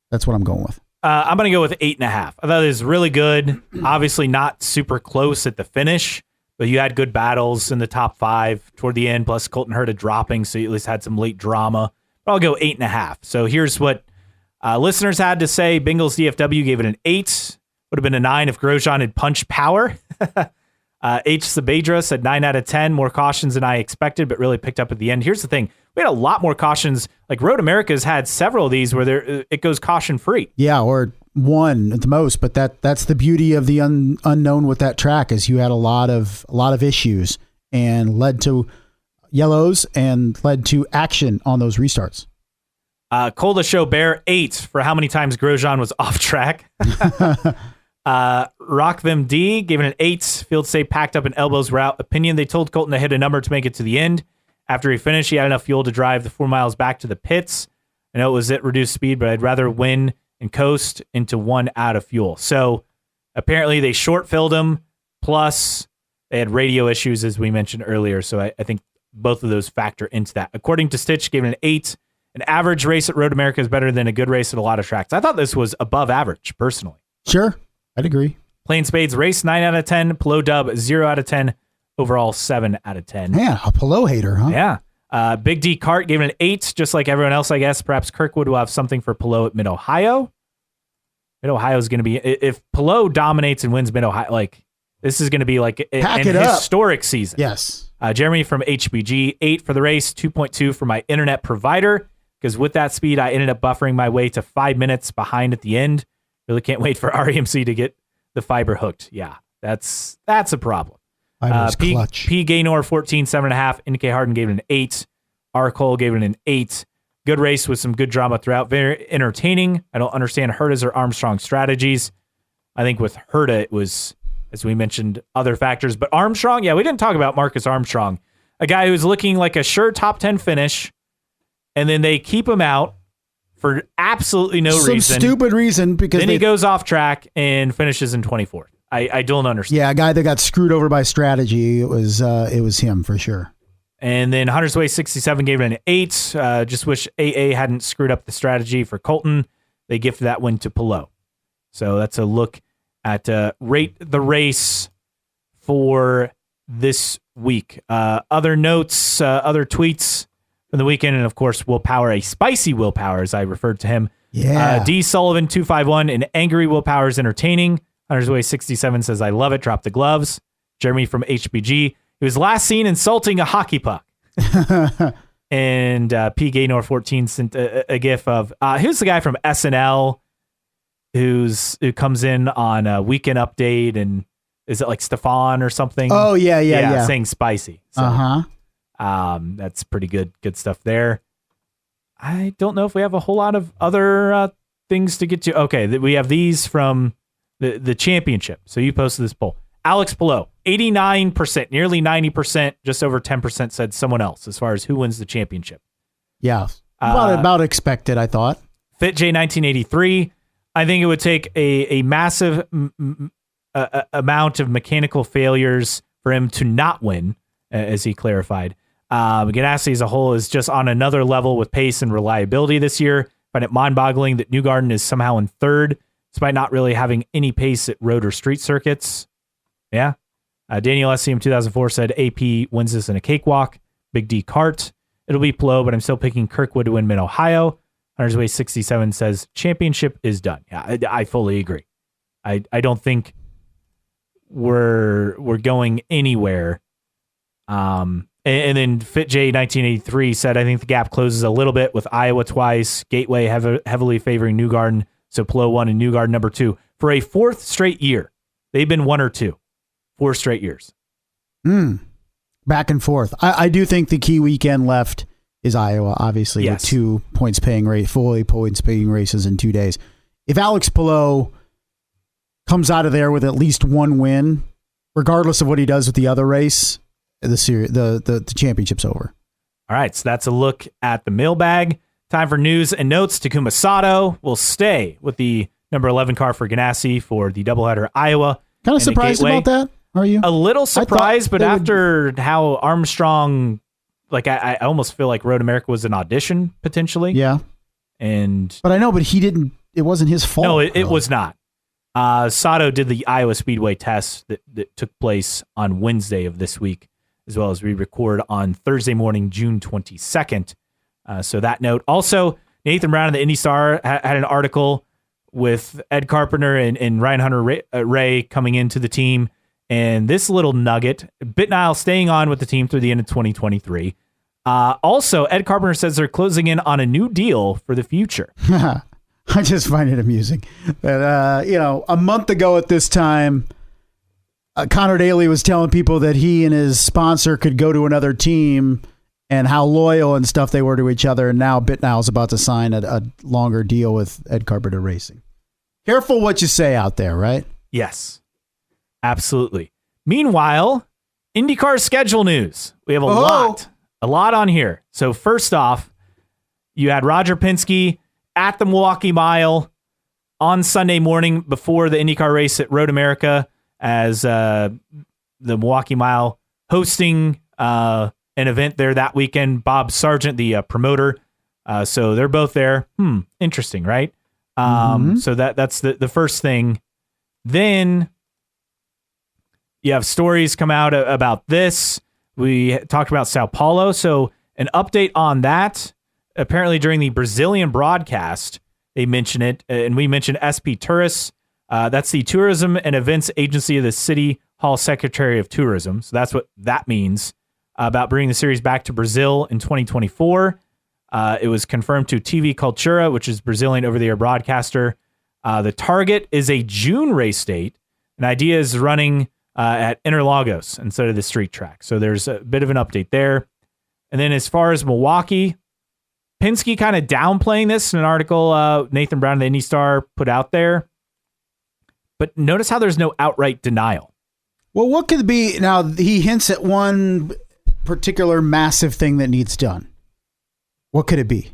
That's what I'm going with. I'm going to go with 8.5. I thought it was really good. Obviously not super close at the finish, but you had good battles in the top 5 toward the end, plus Colton Herta dropping, so you at least had some late drama. But I'll go 8.5. So here's what listeners had to say. Bengals DFW gave it an 8. Would have been a 9 if Grosjean had punched power. H. Sabedra said 9 out of 10. More cautions than I expected, but really picked up at the end. Here's the thing. We had a lot more cautions. Like Road America's had several of these where it goes caution free. Yeah, or one at the most, but that's the beauty of the unknown with that track is you had a lot of issues and led to yellows and led to action on those restarts. Cole the Show Bear 8 for how many times Grosjean was off track. Rock Them D gave it an 8. Field stay packed up in elbows route. Opinion, they told Colton to hit a number to make it to the end. After he finished, he had enough fuel to drive the 4 miles back to the pits. I know it was at reduced speed, but I'd rather win and coast into 1 out of fuel. So apparently they short filled him. Plus they had radio issues, as we mentioned earlier. So I think both of those factor into that. According to Stitch, gave it an 8. An average race at Road America is better than a good race at a lot of tracks. I thought this was above average, personally. Sure, I'd agree. Plain Spades race 9 out of 10. Pelot dub 0 out of 10. Overall 7 out of 10. Yeah, a Pelot hater, huh? Yeah. Big D Cart gave it an 8, just like everyone else, I guess. Perhaps Kirkwood will have something for Pelot at Mid-Ohio. Mid-Ohio is going to be, if Pelot dominates and wins Mid-Ohio, like, this is going to be like an historic season. Yes. Jeremy from HBG, 8 for the race, 2.2 for my internet provider. Because with that speed, I ended up buffering my way to 5 minutes behind at the end. Really can't wait for REMC to get the fiber hooked. Yeah, that's a problem. Clutch. P. Gaynor 14, 7.5. Indicate Harden gave it an 8. R. Cole gave it an 8. Good race with some good drama throughout. Very entertaining. I don't understand Herta's or Armstrong's strategies. I think with Herta, it was, as we mentioned, other factors. But Armstrong, yeah, we didn't talk about Marcus Armstrong, a guy who's looking like a sure top 10 finish. And then they keep him out for absolutely no reason. Some stupid reason because then he goes off track and finishes in 24th. I don't understand. Yeah, a guy that got screwed over by strategy. It was him for sure. And then Hunter's Way 67 gave it an 8. Just wish AA hadn't screwed up the strategy for Colton. They gifted that win to Pelot. So that's a look at rate the race for this week. Other notes, other tweets from the weekend, and of course, Willpower, a spicy Willpower, as I referred to him. Yeah. D. Sullivan 251, an angry Willpower is entertaining. Hunter's Way 67 says, I love it. Drop the gloves. Jeremy from HBG. He was last seen insulting a hockey puck. And P. Gaynor 14 sent a gif of who's the guy from SNL who comes in on a Weekend Update, and is it like Stefan or something? Oh yeah. Saying spicy. So, that's pretty good stuff there. I don't know if we have a whole lot of other things to get to. Okay, we have these from the championship. So you posted this poll. Alex Palou, 89%, nearly 90%, just over 10% said someone else as far as who wins the championship. Yeah, about expected, I thought. FitJ 1983, I think it would take a massive amount of mechanical failures for him to not win, as he clarified. Ganassi as a whole is just on another level with pace and reliability this year. Find it mind-boggling that Newgarden is somehow in third, despite not really having any pace at road or street circuits. Yeah. Daniel SCM 2004 said AP wins this in a cakewalk. Big D Cart. It'll be Palou, but I'm still picking Kirkwood to win Mid-Ohio. Hunter's Way 67 says championship is done. Yeah, I fully agree. I don't think we're going anywhere. And then FitJ 1983 said, I think the gap closes a little bit with Iowa twice, Gateway heavily favoring Newgarden, so Palou 1 and Newgarden number 2 for a 4th straight year. They've been 1 or 2, 4 straight years. Back and forth. I do think the key weekend left is Iowa, obviously, yes, with 2 fully points paying races in 2 days. If Alex Palou comes out of there with at least 1 win, regardless of what he does with the other race, the championship's over. All right, so that's a look at the mailbag. Time for news and notes. Takuma Sato will stay with the number 11 car for Ganassi for the doubleheader Iowa. Kind of surprised about that, are you? A little surprised, but after how Armstrong, like I almost feel like Road America was an audition potentially. Yeah. But he didn't, it wasn't his fault. No, it was not. Sato did the Iowa Speedway test that took place on Wednesday of this week, as well as we record on Thursday morning, June 22nd. So that note. Also, Nathan Brown of the Indy Star had an article with Ed Carpenter and Ryan Hunter-Ray coming into the team. And this little nugget, BitNile staying on with the team through the end of 2023. Also, Ed Carpenter says they're closing in on a new deal for the future. I just find it amusing that, a month ago at this time, Connor Daly was telling people that he and his sponsor could go to another team and how loyal and stuff they were to each other. And now BitNile is about to sign a longer deal with Ed Carpenter Racing. Careful what you say out there, right? Yes, absolutely. Meanwhile, IndyCar schedule news. We have a lot on here. So first off, you had Roger Penske at the Milwaukee Mile on Sunday morning before the IndyCar race at Road America, as the Milwaukee Mile hosting an event there that weekend. Bob Sargent, the promoter. So they're both there. Interesting, right? So that's the first thing. Then you have stories come out about this. We talked about Sao Paulo. So an update on that. Apparently during the Brazilian broadcast, they mention it, and we mentioned SP Tourists. That's the Tourism and Events Agency of the City Hall Secretary of Tourism. So that's what that means about bringing the series back to Brazil in 2024. It was confirmed to TV Cultura, which is Brazilian over-the-air broadcaster. The target is a June race date. An idea is running at Interlagos instead of the street track. So there's a bit of an update there. And then as far as Milwaukee, Penske kind of downplaying this in an article Nathan Brown of the Indy Star put out there. But notice how there's no outright denial. Well, what could it be? Now, he hints at one particular massive thing that needs done. What could it be?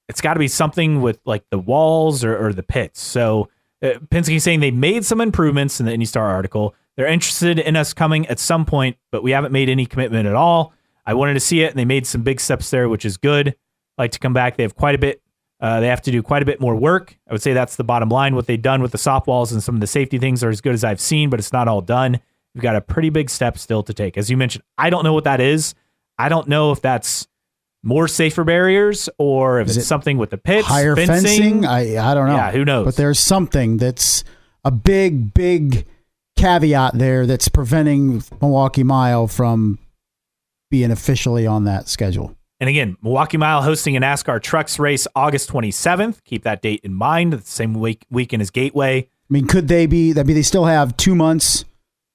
It's got to be something with like the walls or the pits. So Penske saying they made some improvements in the Indy Star article. They're interested in us coming at some point, but we haven't made any commitment at all. I wanted to see it, and they made some big steps there, which is good. Like to come back. They have quite a bit. They have to do quite a bit more work. I would say that's the bottom line. What they've done with the soft walls and some of the safety things are as good as I've seen, but it's not all done. We've got a pretty big step still to take. As you mentioned, I don't know what that is. I don't know if that's more safer barriers or if it's something with the pits, higher fencing. I don't know. Yeah, who knows? But there's something that's a big caveat there that's preventing Milwaukee Mile from being officially on that schedule. And again, Milwaukee Mile hosting a NASCAR Trucks race August 27th. Keep that date in mind. The same weekend as Gateway. I mean, could they be? I mean, they still have 2 months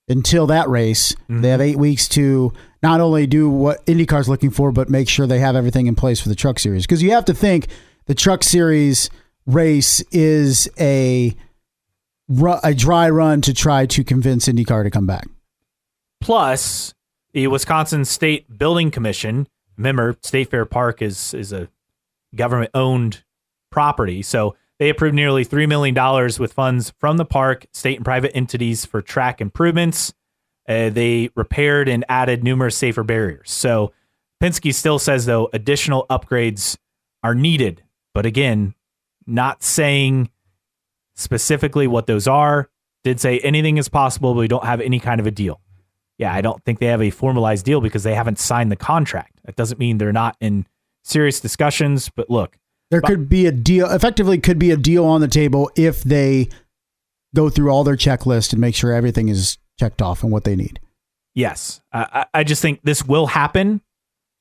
until that race. Mm-hmm. They have 8 weeks to not only do what IndyCar's looking for, but make sure they have everything in place for the Truck Series. Because you have to think the Truck Series race is a dry run to try to convince IndyCar to come back. Plus, the Wisconsin State Building Commission. Remember, State Fair Park is a government-owned property, so they approved nearly $3 million with funds from the park, state and private entities for track improvements. They repaired and added numerous safer barriers. So Penske still says, though, additional upgrades are needed. But again, not saying specifically what those are. Did say anything is possible, but we don't have any kind of a deal. Yeah, I don't think they have a formalized deal because they haven't signed the contract. That doesn't mean they're not in serious discussions, but look. There could be a deal, effectively could be a deal on the table if they go through all their checklist and make sure everything is checked off and what they need. Yes. I just think this will happen.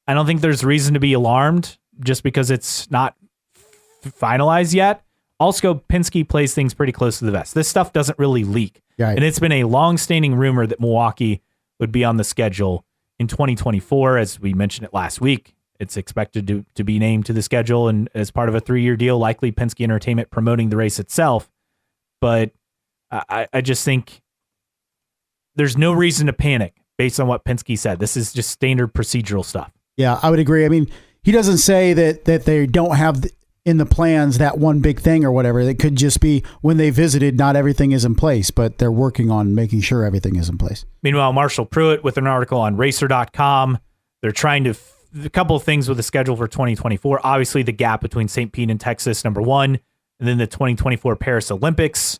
I don't think there's reason to be alarmed just because it's not finalized yet. Also, Penske plays things pretty close to the vest. This stuff doesn't really leak. Right. And it's been a long-standing rumor that Milwaukee would be on the schedule in 2024. As we mentioned it last week, it's expected to be named to the schedule and as part of a 3-year deal, likely Penske Entertainment promoting the race itself. But I just think there's no reason to panic based on what Penske said. This is just standard procedural stuff. Yeah, I would agree. I mean, he doesn't say that they don't have in the plans that one big thing or whatever. It could just be when they visited, not everything is in place, but they're working on making sure everything is in place. Meanwhile, Marshall Pruitt with an article on racer.com. They're trying to a couple of things with the schedule for 2024. Obviously, the gap between St. Pete and Texas, number one, and then the 2024 Paris Olympics.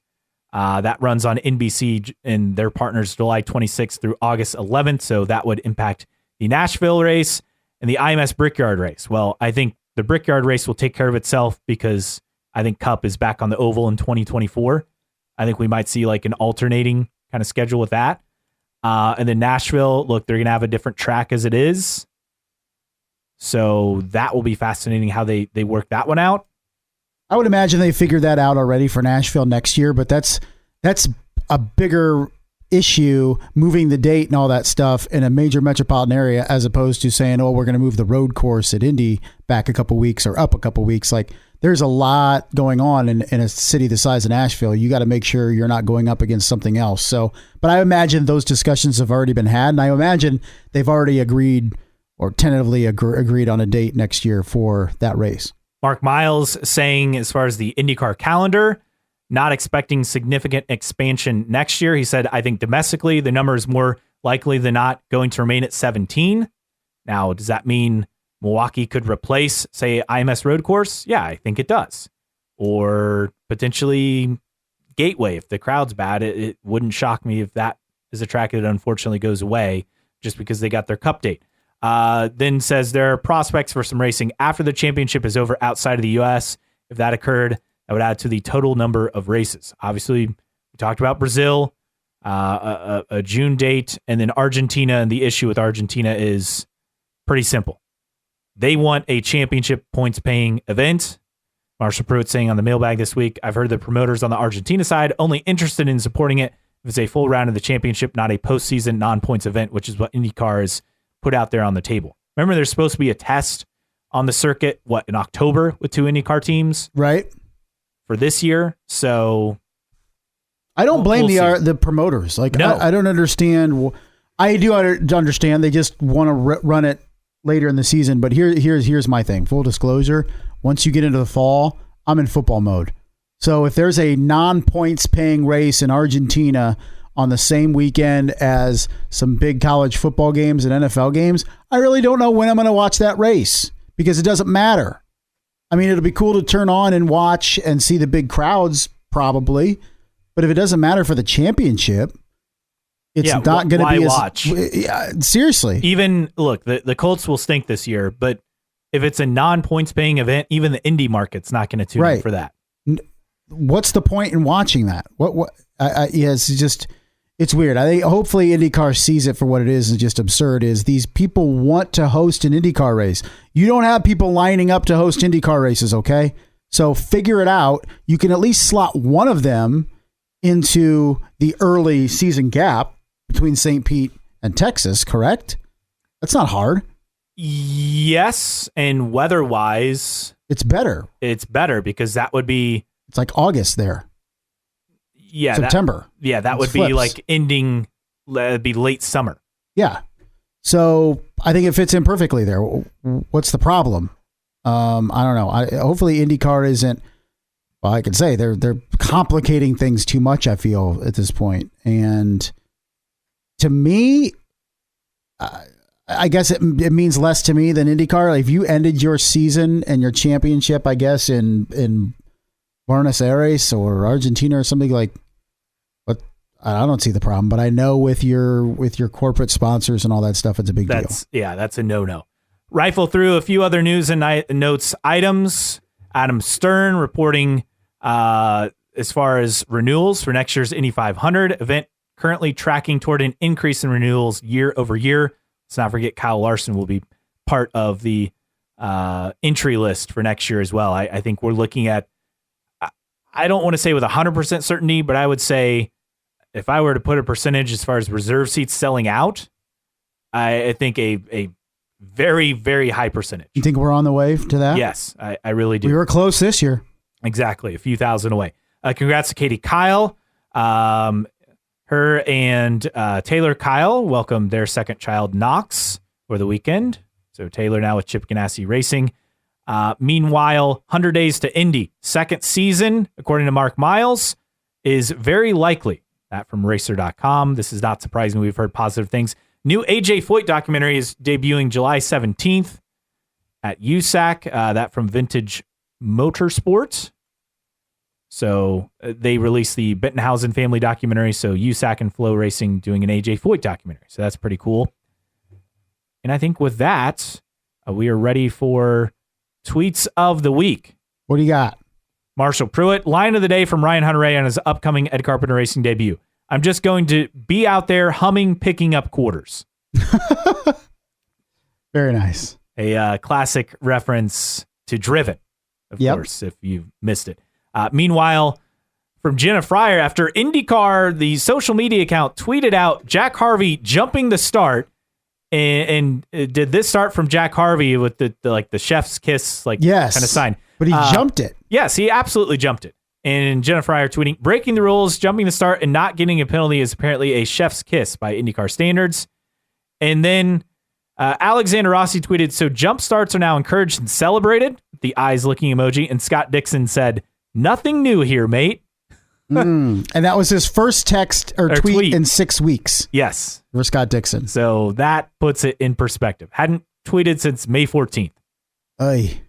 That runs on NBC and their partners July 26th through August 11th. So that would impact the Nashville race and the IMS Brickyard race. Well, I think the Brickyard race will take care of itself because I think Cup is back on the oval in 2024. I think we might see like an alternating kind of schedule with that. And then Nashville, look, they're going to have a different track as it is. So that will be fascinating how they work that one out. I would imagine they figured that out already for Nashville next year, but that's a bigger issue, moving the date and all that stuff in a major metropolitan area, as opposed to saying, oh, we're going to move the road course at Indy back a couple weeks or up a couple weeks. Like, there's a lot going on in a city the size of Nashville. You got to make sure you're not going up against something else. So, but I imagine those discussions have already been had, and I imagine they've already agreed or tentatively agreed on a date next year for that race. Mark Miles saying, as far as the IndyCar calendar, not expecting significant expansion next year. He said, I think domestically, the number is more likely than not going to remain at 17. Now, does that mean Milwaukee could replace, say, IMS Road Course? Yeah, I think it does. Or potentially Gateway. If the crowd's bad, it wouldn't shock me if that is a track that unfortunately goes away just because they got their cup date. Then says there are prospects for some racing after the championship is over outside of the U.S. If that occurred, that would add to the total number of races. Obviously, we talked about Brazil, a June date, and then Argentina. And the issue with Argentina is pretty simple. They want a championship points-paying event. Marshall Pruitt saying on the mailbag this week, I've heard the promoters on the Argentina side only interested in supporting it if it's a full round of the championship, not a postseason non-points event, which is what IndyCar has put out there on the table. Remember, there's supposed to be a test on the circuit, in October with 2 IndyCar teams? Right. For this year. So I don't blame the promoters. Like, no. I don't understand. I do understand they just want to run it later in the season. But here's my thing. Full disclosure. Once you get into the fall, I'm in football mode. So if there's a non-points paying race in Argentina on the same weekend as some big college football games and NFL games, I really don't know when I'm going to watch that race because it doesn't matter. I mean, it'll be cool to turn on and watch and see the big crowds probably, but if it doesn't matter for the championship, it's not going to be watch. Seriously. Even look, the Colts will stink this year, but if it's a non-points paying event, even the Indy market's not going to tune in for that. What's the point in watching that? It's weird. I think hopefully IndyCar sees it for what it is and just absurd is these people want to host an IndyCar race. You don't have people lining up to host IndyCar races, okay? So figure it out. You can at least slot one of them into the early season gap between St. Pete and Texas, correct? That's not hard. Yes, and weather-wise... It's better. It's better because that would be... It's like August there. Yeah, September. That would be like ending. It'd be late summer. Yeah, so I think it fits in perfectly there. What's the problem? I don't know. Hopefully IndyCar isn't. Well, I can say they're complicating things too much. I feel at this point, and to me, I guess it means less to me than IndyCar. Like if you ended your season and your championship, I guess in Buenos Aires or Argentina or something like, but I don't see the problem. But I know with your corporate sponsors and all that stuff, it's a big deal. Yeah, that's a no-no. Rifle through a few other news and notes items. Adam Stern reporting as far as renewals for next year's Indy 500 event, currently tracking toward an increase in renewals year over year. Let's not forget Kyle Larson will be part of the entry list for next year as well. I think we're looking at, I don't want to say with 100% certainty, but I would say if I were to put a percentage as far as reserve seats selling out, I think a very, very high percentage. You think we're on the way to that? Yes, I really do. We were close this year. Exactly, a few thousand away. Congrats to Katie Kyle. Her and Taylor Kyle welcomed their second child, Knox, for the weekend. So Taylor now with Chip Ganassi Racing. Meanwhile, 100 Days to Indy, second season, according to Mark Miles, is very likely. That from Racer.com. This is not surprising. We've heard positive things. New AJ Foyt documentary is debuting July 17th at USAC. That from Vintage Motorsports. So they released the Bettenhausen family documentary. So USAC and Flow Racing doing an AJ Foyt documentary. So that's pretty cool. And I think with that, we are ready for tweets of the week. What do you got? Marshall Pruitt, line of the day from Ryan Hunter-Reay on his upcoming Ed Carpenter Racing debut. I'm just going to be out there humming, picking up quarters. Very nice. A classic reference to Driven. of course, if you missed it. Meanwhile, from Jenna Fryer, after IndyCar, the social media account tweeted out Jack Harvey jumping the start, and did this start from Jack Harvey with the chef's kiss, kind of sign. But he jumped it. Yes, he absolutely jumped it. And Jenna Fryer tweeting, breaking the rules, jumping the start, and not getting a penalty is apparently a chef's kiss by IndyCar standards. And then Alexander Rossi tweeted, so jump starts are now encouraged and celebrated, the eyes looking emoji, and Scott Dixon said, nothing new here, mate. And that was his first text or tweet in 6 weeks. Yes. For Scott Dixon. So that puts it in perspective. Hadn't tweeted since May 14th. Ay.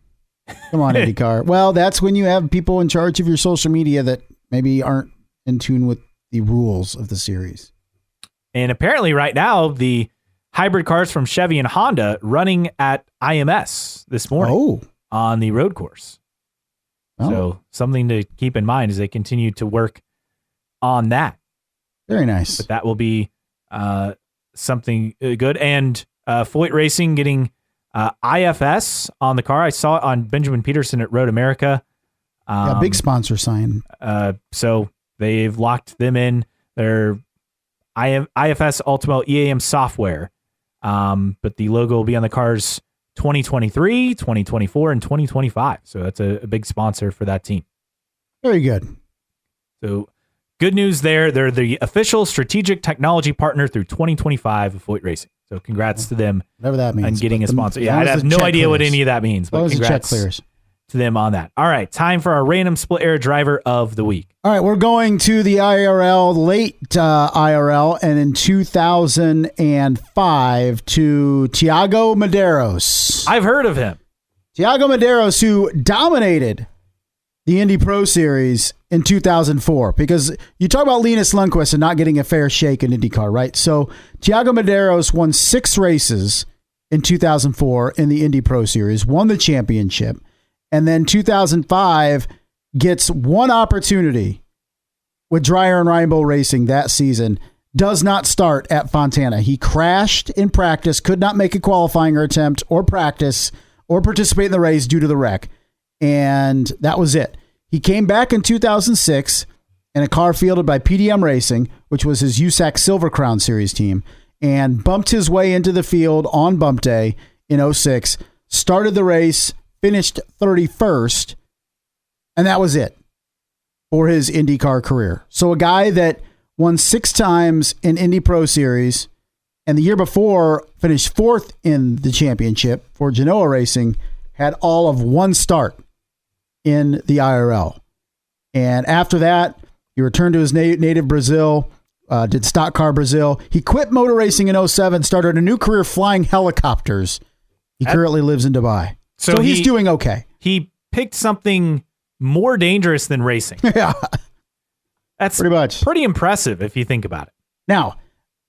Come on, IndyCar. Well, that's when you have people in charge of your social media that maybe aren't in tune with the rules of the series. And apparently right now, the hybrid cars from Chevy and Honda running at IMS this morning on the road course. So something to keep in mind as they continue to work on that. Very nice. But that will be something good. And Foyt Racing getting IFS on the car. I saw it on Benjamin Peterson at Road America. Big sponsor sign. So they've locked them in. Their IFS Ultimo EAM software. But the logo will be on the cars 2023, 2024, and 2025. So that's a big sponsor for that team. Very good. So good news there. They're the official strategic technology partner through 2025 of Foyt Racing. So congrats to them. Whatever that means. On getting a sponsor. I have no idea what any of that means, but congrats to them on that. All right, time for our random split era driver of the week. All right, we're going to the IRL, late IRL, and in 2005 to Thiago Medeiros. I've heard of him. Thiago Medeiros, who dominated the Indy Pro Series in 2004, because you talk about Linus Lundqvist and not getting a fair shake in IndyCar, right? So Thiago Medeiros won 6 races in 2004 in the Indy Pro Series, won the championship, and then 2005 gets one opportunity with Dreyer and Rainbow Racing that season, does not start at Fontana. He crashed in practice, could not make a qualifying attempt or practice or participate in the race due to the wreck. And that was it. He came back in 2006 in a car fielded by PDM Racing, which was his USAC Silver Crown Series team, and bumped his way into the field on bump day in 2006, started the race, finished 31st, and that was it for his IndyCar career. So a guy that won 6 times in Indy Pro Series, and the year before finished 4th in the championship for Genoa Racing, had all of 1 start in the IRL. And after that, he returned to his native Brazil, did Stock Car Brazil. He quit motor racing in 2007, started a new career flying helicopters. He currently lives in Dubai. So he's doing okay. He picked something more dangerous than racing. Yeah. That's pretty much pretty impressive if you think about it. Now,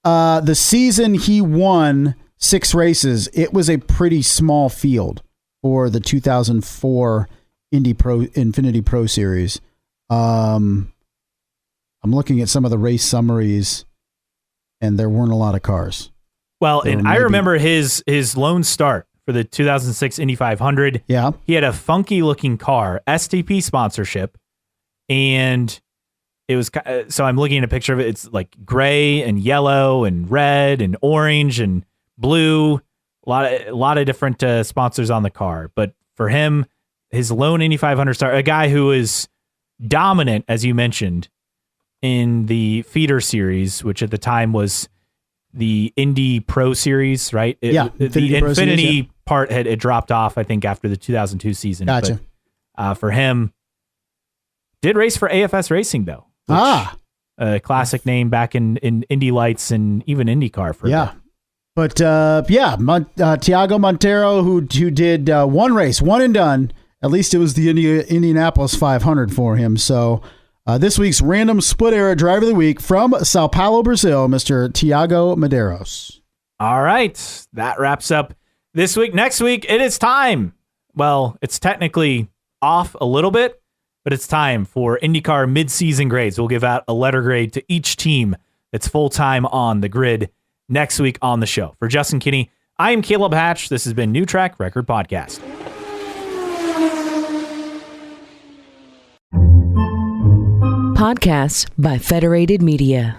the season he won 6 races, it was a pretty small field for the 2004 Infinity Pro Series. I'm looking at some of the race summaries, and there weren't a lot of cars. Well, and I remember his lone start for the 2006 Indy 500. Yeah. He had a funky looking car, STP sponsorship, and it was, so I'm looking at a picture of it. It's like gray and yellow and red and orange and blue. A lot of different sponsors on the car. But for him, his lone Indy 500 start, a guy who is dominant, as you mentioned, in the feeder series, which at the time was the Indy Pro Series, right? The Infinity part had dropped off, I think, after the 2002 season. Gotcha. But, for him, did race for AFS Racing, though. A classic name back in Indy Lights and even IndyCar for a bit. But Thiago Montero, who did 1 race, 1 and done. At least it was the Indianapolis 500 for him. So this week's random split era driver of the week from Sao Paulo, Brazil, Mr. Thiago Medeiros. All right, that wraps up this week. Next week, it is time. Well, it's technically off a little bit, but it's time for IndyCar mid-season grades. We'll give out a letter grade to each team that's full-time on the grid next week on the show. For Justin Kinney, I am Caleb Hatch. This has been New Track Record Podcast. Podcasts by Federated Media.